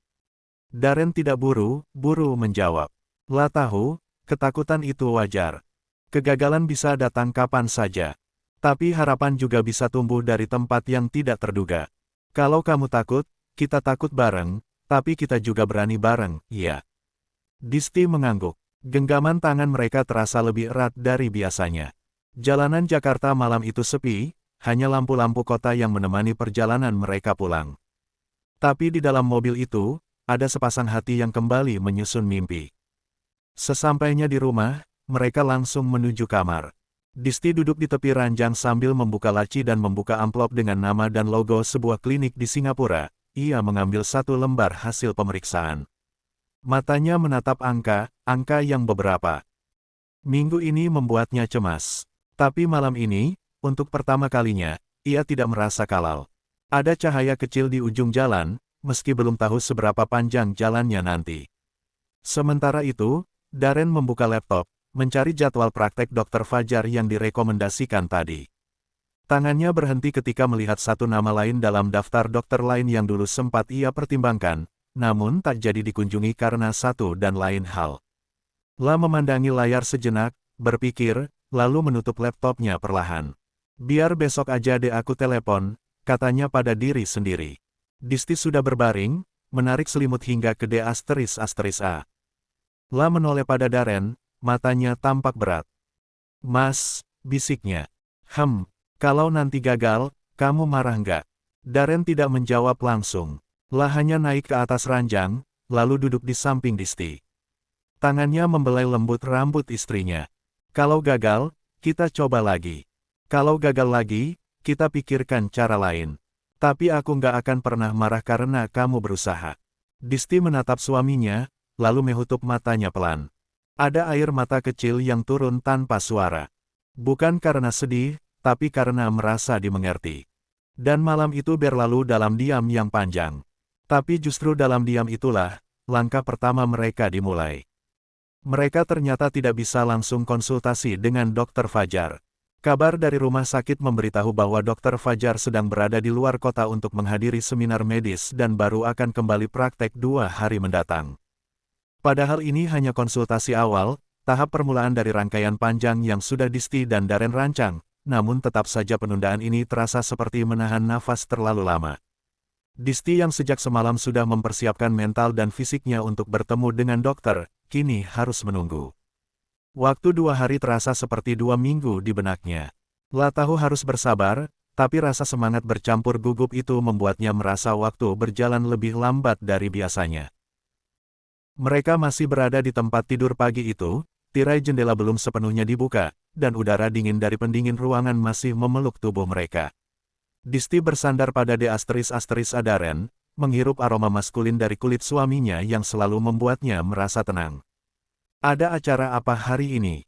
Darren tidak buru-buru menjawab. Lah tahu, ketakutan itu wajar. Kegagalan bisa datang kapan saja. Tapi harapan juga bisa tumbuh dari tempat yang tidak terduga. Kalau kamu takut, kita takut bareng, tapi kita juga berani bareng, iya. Disti mengangguk. Genggaman tangan mereka terasa lebih erat dari biasanya. Jalanan Jakarta malam itu sepi, hanya lampu-lampu kota yang menemani perjalanan mereka pulang. Tapi di dalam mobil itu, ada sepasang hati yang kembali menyusun mimpi. Sesampainya di rumah, mereka langsung menuju kamar. Disti duduk di tepi ranjang sambil membuka laci dan membuka amplop dengan nama dan logo sebuah klinik di Singapura. Ia mengambil satu lembar hasil pemeriksaan. Matanya menatap angka yang beberapa minggu ini membuatnya cemas. Tapi malam ini, untuk pertama kalinya, ia tidak merasa kalal. Ada cahaya kecil di ujung jalan, meski belum tahu seberapa panjang jalannya nanti. Sementara itu, Darren membuka laptop, mencari jadwal praktek Dr. Fajar yang direkomendasikan tadi. Tangannya berhenti ketika melihat satu nama lain dalam daftar dokter lain yang dulu sempat ia pertimbangkan, namun tak jadi dikunjungi karena satu dan lain hal. La memandangi layar sejenak, berpikir, lalu menutup laptopnya perlahan. Biar besok aja deh aku telepon, katanya pada diri sendiri. Disti sudah berbaring, menarik selimut hingga ke D***A. La menoleh pada Darren, matanya tampak berat. Mas, bisiknya. Kalau nanti gagal, kamu marah nggak? Darren tidak menjawab langsung. La hanya naik ke atas ranjang, lalu duduk di samping Disti. Tangannya membelai lembut rambut istrinya. Kalau gagal, kita coba lagi. Kalau gagal lagi, kita pikirkan cara lain. Tapi aku nggak akan pernah marah karena kamu berusaha. Disti menatap suaminya, lalu menutup matanya pelan. Ada air mata kecil yang turun tanpa suara. Bukan karena sedih, tapi karena merasa dimengerti. Dan malam itu berlalu dalam diam yang panjang. Tapi justru dalam diam itulah, langkah pertama mereka dimulai. Mereka ternyata tidak bisa langsung konsultasi dengan Dr. Fajar. Kabar dari rumah sakit memberitahu bahwa Dr. Fajar sedang berada di luar kota untuk menghadiri seminar medis dan baru akan kembali praktek 2 hari mendatang. Padahal ini hanya konsultasi awal, tahap permulaan dari rangkaian panjang yang sudah Disti dan Darren rancang, namun tetap saja penundaan ini terasa seperti menahan nafas terlalu lama. Disti yang sejak semalam sudah mempersiapkan mental dan fisiknya untuk bertemu dengan dokter, kini harus menunggu. Waktu 2 hari terasa seperti 2 minggu di benaknya. La tahu harus bersabar, tapi rasa semangat bercampur gugup itu membuatnya merasa waktu berjalan lebih lambat dari biasanya. Mereka masih berada di tempat tidur pagi itu, tirai jendela belum sepenuhnya dibuka, dan udara dingin dari pendingin ruangan masih memeluk tubuh mereka. Disti bersandar pada D***A Darren, menghirup aroma maskulin dari kulit suaminya yang selalu membuatnya merasa tenang. Ada acara apa hari ini?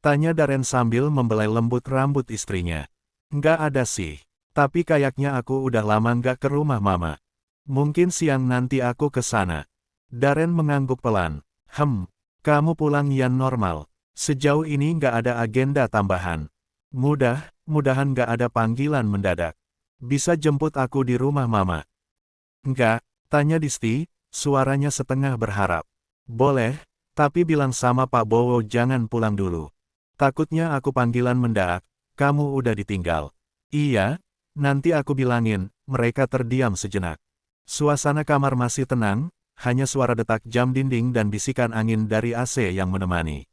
Tanya Darren sambil membelai lembut rambut istrinya. Nggak ada sih, tapi kayaknya aku udah lama nggak ke rumah mama. Mungkin siang nanti aku ke sana. Darren mengangguk pelan. Kamu pulang yang normal. Sejauh ini nggak ada agenda tambahan. Mudah-mudahan nggak ada panggilan mendadak. Bisa jemput aku di rumah mama? Enggak, tanya Disti, suaranya setengah berharap. Boleh, tapi bilang sama Pak Bowo jangan pulang dulu. Takutnya aku panggilan mendadak, kamu udah ditinggal. Iya, Nanti aku bilangin. Mereka terdiam sejenak. Suasana kamar masih tenang, hanya suara detak jam dinding dan bisikan angin dari AC yang menemani.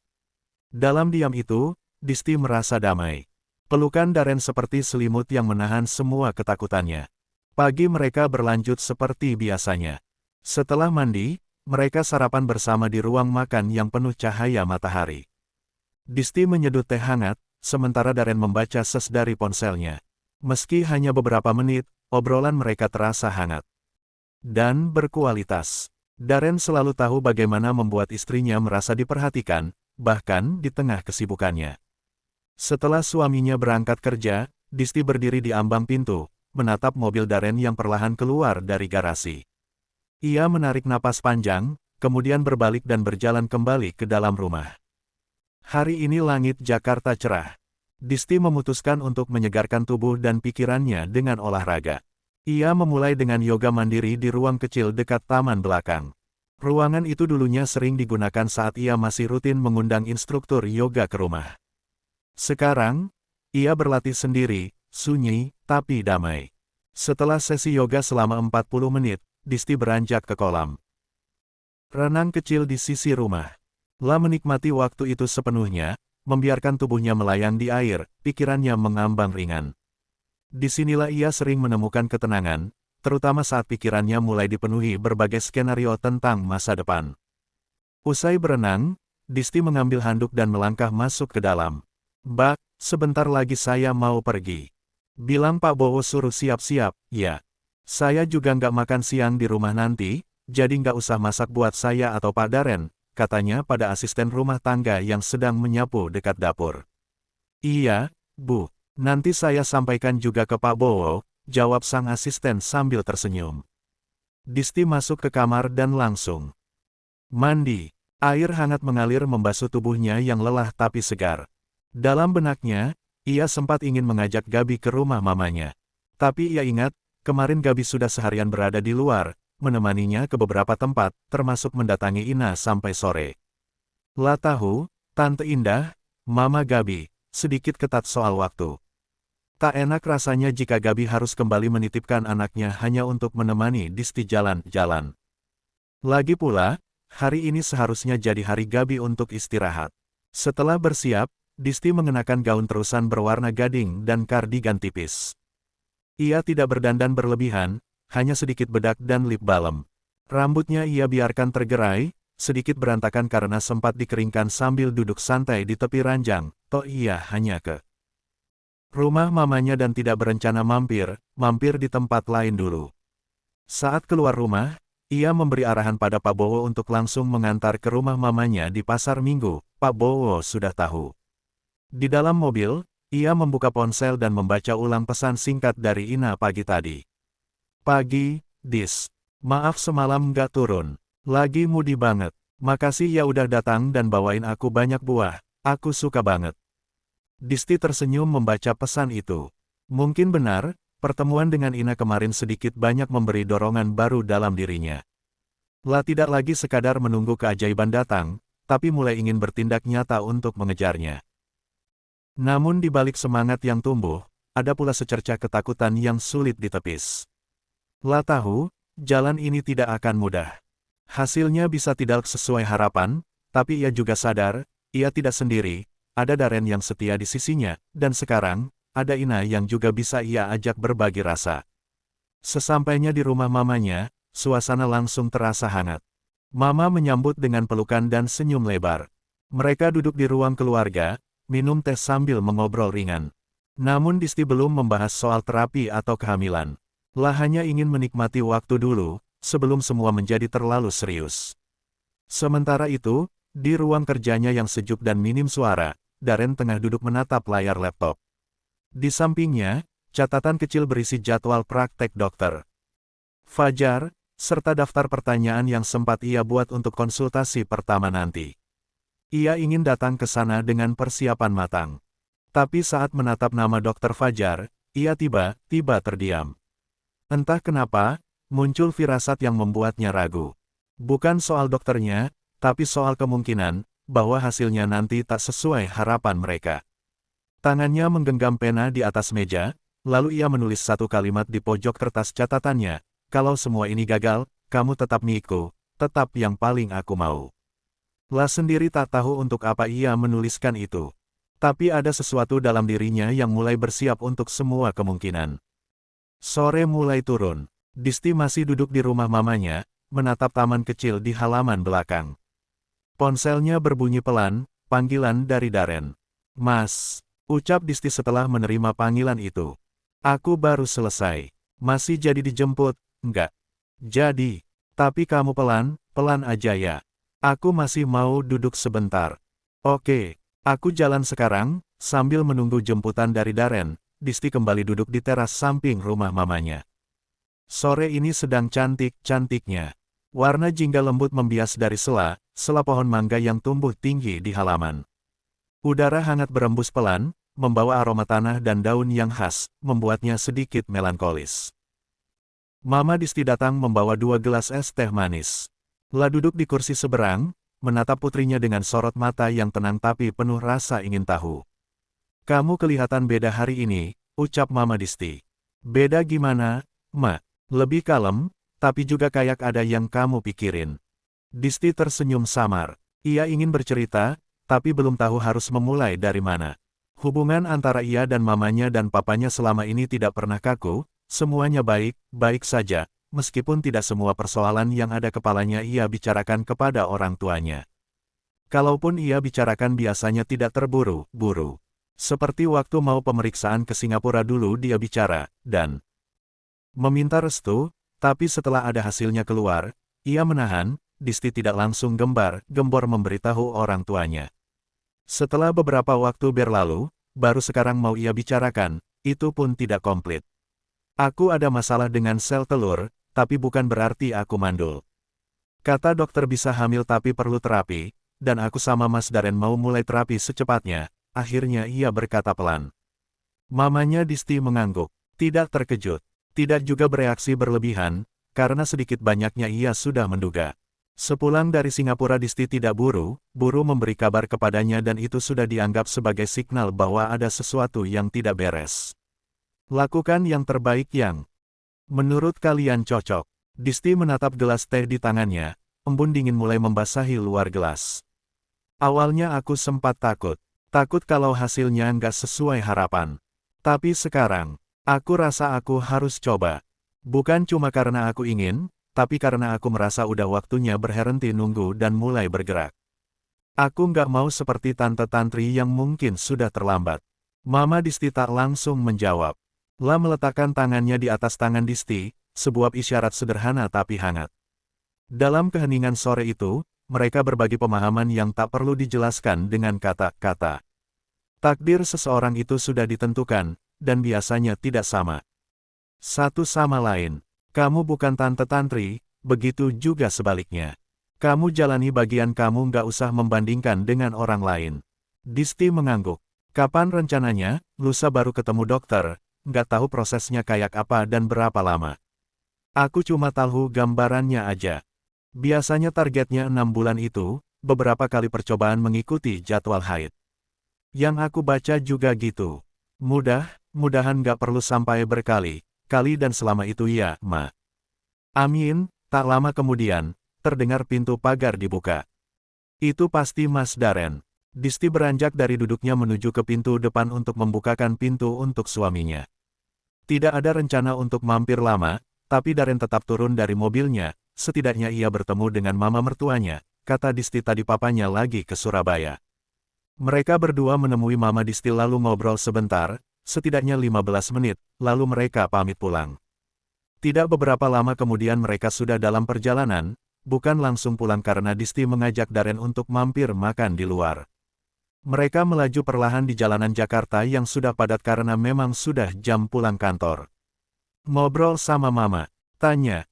Dalam diam itu, Disti merasa damai. Pelukan Darren seperti selimut yang menahan semua ketakutannya. Pagi mereka berlanjut seperti biasanya. Setelah mandi, mereka sarapan bersama di ruang makan yang penuh cahaya matahari. Disti menyeduh teh hangat, sementara Darren membaca ses dari ponselnya. Meski hanya beberapa menit, obrolan mereka terasa hangat dan berkualitas. Darren selalu tahu bagaimana membuat istrinya merasa diperhatikan, bahkan di tengah kesibukannya. Setelah suaminya berangkat kerja, Disti berdiri di ambang pintu, menatap mobil Darren yang perlahan keluar dari garasi. Ia menarik napas panjang, kemudian berbalik dan berjalan kembali ke dalam rumah. Hari ini langit Jakarta cerah. Disti memutuskan untuk menyegarkan tubuh dan pikirannya dengan olahraga. Ia memulai dengan yoga mandiri di ruang kecil dekat taman belakang. Ruangan itu dulunya sering digunakan saat ia masih rutin mengundang instruktur yoga ke rumah. Sekarang, ia berlatih sendiri, sunyi, tapi damai. Setelah sesi yoga selama 40 menit, Disti beranjak ke kolam renang kecil di sisi rumah. La menikmati waktu itu sepenuhnya, membiarkan tubuhnya melayang di air, pikirannya mengambang ringan. Disinilah ia sering menemukan ketenangan, terutama saat pikirannya mulai dipenuhi berbagai skenario tentang masa depan. Usai berenang, Disti mengambil handuk dan melangkah masuk ke dalam. "Bak, sebentar lagi saya mau pergi. Bilang Pak Bowo suruh siap-siap." "Ya. Saya juga nggak makan siang di rumah nanti, jadi nggak usah masak buat saya atau Pak Darren," katanya pada asisten rumah tangga yang sedang menyapu dekat dapur. "Iya, Bu. Nanti saya sampaikan juga ke Pak Bowo," jawab sang asisten sambil tersenyum. Disti masuk ke kamar dan langsung mandi. Air hangat mengalir membasuh tubuhnya yang lelah tapi segar. Dalam benaknya, ia sempat ingin mengajak Gabi ke rumah mamanya. Tapi ia ingat, kemarin Gabi sudah seharian berada di luar, menemaninya ke beberapa tempat, termasuk mendatangi Ina sampai sore. La tahu, Tante Indah, Mama Gabi, sedikit ketat soal waktu. Tak enak rasanya jika Gabi harus kembali menitipkan anaknya hanya untuk menemani Disti jalan-jalan. Lagi pula, hari ini seharusnya jadi hari Gabi untuk istirahat. Setelah bersiap, Disti mengenakan gaun terusan berwarna gading dan kardigan tipis. Ia tidak berdandan berlebihan, hanya sedikit bedak dan lip balm. Rambutnya ia biarkan tergerai, sedikit berantakan karena sempat dikeringkan sambil duduk santai di tepi ranjang, toh ia hanya ke rumah mamanya dan tidak berencana mampir di tempat lain dulu. Saat keluar rumah, ia memberi arahan pada Pak Bowo untuk langsung mengantar ke rumah mamanya di pasar Minggu. Pak Bowo sudah tahu. Di dalam mobil, ia membuka ponsel dan membaca ulang pesan singkat dari Ina pagi tadi. "Pagi, Dis. Maaf semalam nggak turun. Lagi moody banget. Makasih ya udah datang dan bawain aku banyak buah. Aku suka banget." Disti tersenyum membaca pesan itu. Mungkin benar, pertemuan dengan Ina kemarin sedikit banyak memberi dorongan baru dalam dirinya. La tidak lagi sekadar menunggu keajaiban datang, tapi mulai ingin bertindak nyata untuk mengejarnya. Namun di balik semangat yang tumbuh, ada pula secercah ketakutan yang sulit ditepis. La tahu, jalan ini tidak akan mudah. Hasilnya bisa tidak sesuai harapan, tapi ia juga sadar, ia tidak sendiri, ada Darren yang setia di sisinya, dan sekarang, ada Ina yang juga bisa ia ajak berbagi rasa. Sesampainya di rumah mamanya, suasana langsung terasa hangat. Mama menyambut dengan pelukan dan senyum lebar. Mereka duduk di ruang keluarga, minum teh sambil mengobrol ringan. Namun Disti belum membahas soal terapi atau kehamilan. La hanya ingin menikmati waktu dulu, sebelum semua menjadi terlalu serius. Sementara itu, di ruang kerjanya yang sejuk dan minim suara, Darren tengah duduk menatap layar laptop. Di sampingnya, catatan kecil berisi jadwal praktek dokter Fajar, serta daftar pertanyaan yang sempat ia buat untuk konsultasi pertama nanti. Ia ingin datang ke sana dengan persiapan matang. Tapi saat menatap nama Dr. Fajar, ia tiba-tiba terdiam. Entah kenapa, muncul firasat yang membuatnya ragu. Bukan soal dokternya, tapi soal kemungkinan bahwa hasilnya nanti tak sesuai harapan mereka. Tangannya menggenggam pena di atas meja, Lalu ia menulis satu kalimat di pojok kertas catatannya, "Kalau semua ini gagal, kamu tetap milikku, tetap yang paling aku mau." La sendiri tak tahu untuk apa ia menuliskan itu. Tapi ada sesuatu dalam dirinya yang mulai bersiap untuk semua kemungkinan. Sore mulai turun. Disti masih duduk di rumah mamanya, menatap taman kecil di halaman belakang. Ponselnya berbunyi pelan, panggilan dari Darren. "Mas," ucap Disti setelah menerima panggilan itu. "Aku baru selesai. Masih jadi dijemput, enggak?" "Jadi. Tapi kamu pelan aja ya. Aku masih mau duduk sebentar." "Oke, aku jalan sekarang." Sambil menunggu jemputan dari Darren, Disti kembali duduk di teras samping rumah mamanya. Sore ini sedang cantik-cantiknya. Warna jingga lembut membias dari sela pohon mangga yang tumbuh tinggi di halaman. Udara hangat berembus pelan, membawa aroma tanah dan daun yang khas, membuatnya sedikit melankolis. Mama Disti datang membawa 2 gelas es teh manis. La duduk di kursi seberang, menatap putrinya dengan sorot mata yang tenang tapi penuh rasa ingin tahu. "Kamu kelihatan beda hari ini," ucap Mama Disti. "Beda gimana, Ma?" "Lebih kalem, tapi juga kayak ada yang kamu pikirin." Disti tersenyum samar. Ia ingin bercerita, tapi belum tahu harus memulai dari mana. Hubungan antara ia dan mamanya dan papanya selama ini tidak pernah kaku, semuanya baik-baik saja, meskipun tidak semua persoalan yang ada kepalanya ia bicarakan kepada orang tuanya. Kalaupun ia bicarakan biasanya tidak terburu-buru. Seperti waktu mau pemeriksaan ke Singapura dulu dia bicara, dan meminta restu, tapi setelah ada hasilnya keluar, ia menahan. Disti tidak langsung gembar-gembor memberitahu orang tuanya. Setelah beberapa waktu berlalu, baru sekarang mau ia bicarakan, itu pun tidak komplit. "Aku ada masalah dengan sel telur, tapi bukan berarti aku mandul. Kata dokter bisa hamil tapi perlu terapi, dan aku sama Mas Darren mau mulai terapi secepatnya," akhirnya ia berkata pelan. Mamanya Disti mengangguk, tidak terkejut, tidak juga bereaksi berlebihan, karena sedikit banyaknya ia sudah menduga. Sepulang dari Singapura Disti tidak buru-buru memberi kabar kepadanya dan itu sudah dianggap sebagai signal bahwa ada sesuatu yang tidak beres. "Lakukan yang terbaik yang menurut kalian cocok." Disti menatap gelas teh di tangannya, embun dingin mulai membasahi luar gelas. "Awalnya aku sempat takut kalau hasilnya nggak sesuai harapan. Tapi sekarang, aku rasa aku harus coba. Bukan cuma karena aku ingin, tapi karena aku merasa udah waktunya berhenti nunggu dan mulai bergerak. Aku nggak mau seperti tante-tantri yang mungkin sudah terlambat." Mama Disti tak langsung menjawab. La meletakkan tangannya di atas tangan Disti, sebuah isyarat sederhana tapi hangat. Dalam keheningan sore itu, mereka berbagi pemahaman yang tak perlu dijelaskan dengan kata-kata. Takdir seseorang itu sudah ditentukan, dan biasanya tidak sama satu sama lain. Kamu bukan tante tantri, begitu juga sebaliknya. Kamu jalani bagian kamu nggak usah membandingkan dengan orang lain. Disti mengangguk. "Kapan rencananya?" "Lusa baru ketemu dokter, nggak tahu prosesnya kayak apa dan berapa lama. Aku cuma tahu gambarannya aja. Biasanya targetnya 6 bulan itu, beberapa kali percobaan mengikuti jadwal haid. Yang aku baca juga gitu. Mudah-mudahan nggak perlu sampai berkali-kali dan selama itu ya, Ma." "Amin." Tak lama kemudian, terdengar pintu pagar dibuka. Itu pasti Mas Darren. Disti beranjak dari duduknya menuju ke pintu depan untuk membukakan pintu untuk suaminya. Tidak ada rencana untuk mampir lama, tapi Darren tetap turun dari mobilnya, setidaknya ia bertemu dengan mama mertuanya, kata Disti tadi papanya lagi ke Surabaya. Mereka berdua menemui Mama Disti lalu ngobrol sebentar, setidaknya 15 menit, lalu mereka pamit pulang. Tidak beberapa lama kemudian mereka sudah dalam perjalanan, bukan langsung pulang karena Disti mengajak Darren untuk mampir makan di luar. Mereka melaju perlahan di jalanan Jakarta yang sudah padat karena memang sudah jam pulang kantor. "Ngobrol sama Mama?" tanya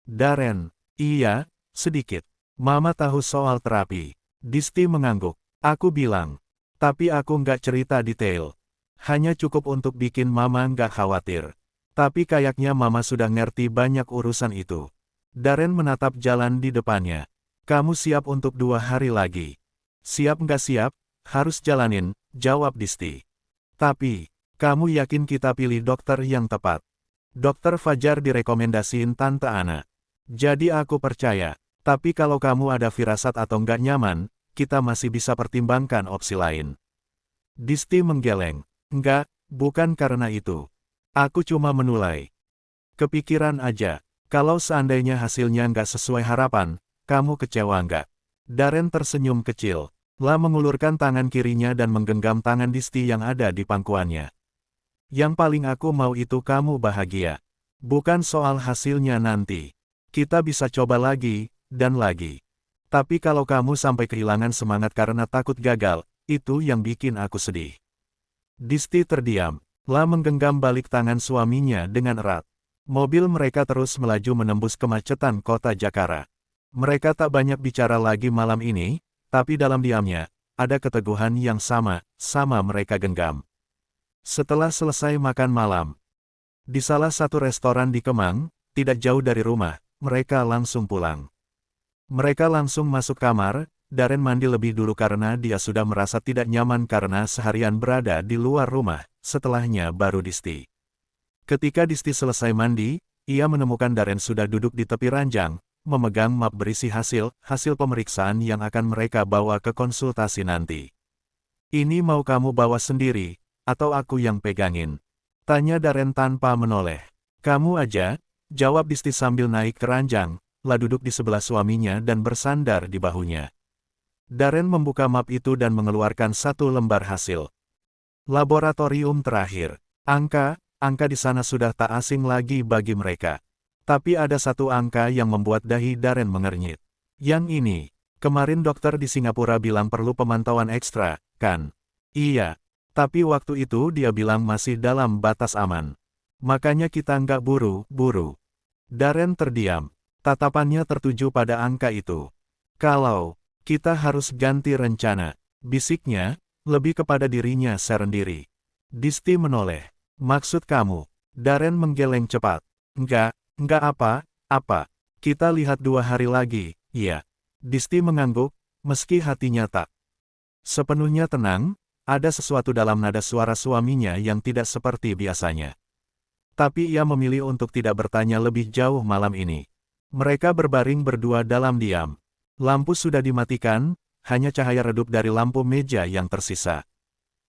Darren. "Iya, sedikit. Mama tahu soal terapi." Disti mengangguk. "Aku bilang. Tapi aku nggak cerita detail. Hanya cukup untuk bikin Mama nggak khawatir. Tapi kayaknya Mama sudah ngerti banyak urusan itu." Darren menatap jalan di depannya. "Kamu siap untuk 2 hari lagi?" "Siap nggak siap, harus jalanin," jawab Disti. "Tapi, Kamu yakin kita pilih dokter yang tepat? Dokter Fajar direkomendasiin Tante Ana. Jadi aku percaya. Tapi kalau kamu ada firasat atau nggak nyaman, kita masih bisa pertimbangkan opsi lain. Disti menggeleng. Enggak, bukan karena itu. Aku cuma menulai. Kepikiran aja. Kalau seandainya hasilnya nggak sesuai harapan, kamu kecewa nggak? Darren tersenyum kecil. La mengulurkan tangan kirinya dan menggenggam tangan Disti yang ada di pangkuannya. Yang paling aku mau itu kamu bahagia. Bukan soal hasilnya nanti. Kita bisa coba lagi, dan lagi. Tapi kalau kamu sampai kehilangan semangat karena takut gagal, itu yang bikin aku sedih. Disti terdiam. La menggenggam balik tangan suaminya dengan erat. Mobil mereka terus melaju menembus kemacetan kota Jakarta. Mereka tak banyak bicara lagi malam ini, tapi dalam diamnya, ada keteguhan yang sama mereka genggam. Setelah selesai makan malam, di salah satu restoran di Kemang, tidak jauh dari rumah, mereka langsung pulang. Mereka langsung masuk kamar, Darren mandi lebih dulu karena dia sudah merasa tidak nyaman karena seharian berada di luar rumah, setelahnya baru Disti. Ketika Disti selesai mandi, ia menemukan Darren sudah duduk di tepi ranjang, memegang map berisi hasil pemeriksaan yang akan mereka bawa ke konsultasi nanti. Ini mau kamu bawa sendiri, atau aku yang pegangin? Tanya Darren tanpa menoleh. Kamu aja, jawab Disti sambil naik ke ranjang, La duduk di sebelah suaminya dan bersandar di bahunya. Darren membuka map itu dan mengeluarkan satu lembar hasil. Laboratorium terakhir. Angka di sana sudah tak asing lagi bagi mereka. Tapi ada satu angka yang membuat dahi Darren mengernyit. Yang ini, kemarin dokter di Singapura bilang perlu pemantauan ekstra, kan? Iya. Tapi waktu itu dia bilang masih dalam batas aman. Makanya kita nggak buru-buru. Darren terdiam. Tatapannya tertuju pada angka itu. Kalau kita harus ganti rencana, bisiknya, lebih kepada dirinya sendiri. Disti menoleh. Maksud kamu? Darren menggeleng cepat. Enggak apa-apa. Kita lihat 2 hari lagi, ya. Disti mengangguk, meski hatinya tak sepenuhnya tenang, ada sesuatu dalam nada suara suaminya yang tidak seperti biasanya. Tapi ia memilih untuk tidak bertanya lebih jauh malam ini. Mereka berbaring berdua dalam diam. Lampu sudah dimatikan, hanya cahaya redup dari lampu meja yang tersisa.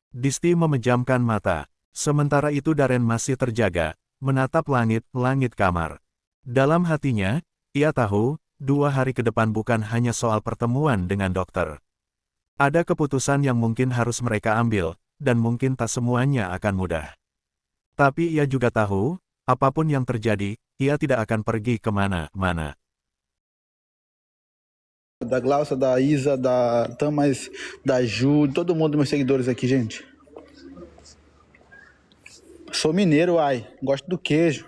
Disti memejamkan mata. Sementara itu Darren masih terjaga, menatap langit kamar. Dalam hatinya, ia tahu, 2 hari ke depan bukan hanya soal pertemuan dengan dokter. Ada keputusan yang mungkin harus mereka ambil, dan mungkin tak semuanya akan mudah. Tapi ia juga tahu, apapun yang terjadi, ia tidak akan pergi kemana-mana. Da Glaucia, da Isa, da Tamas, da Ju, todo mundo, meus seguidores aqui, gente. Sou mineiro, ai, gosto do queijo.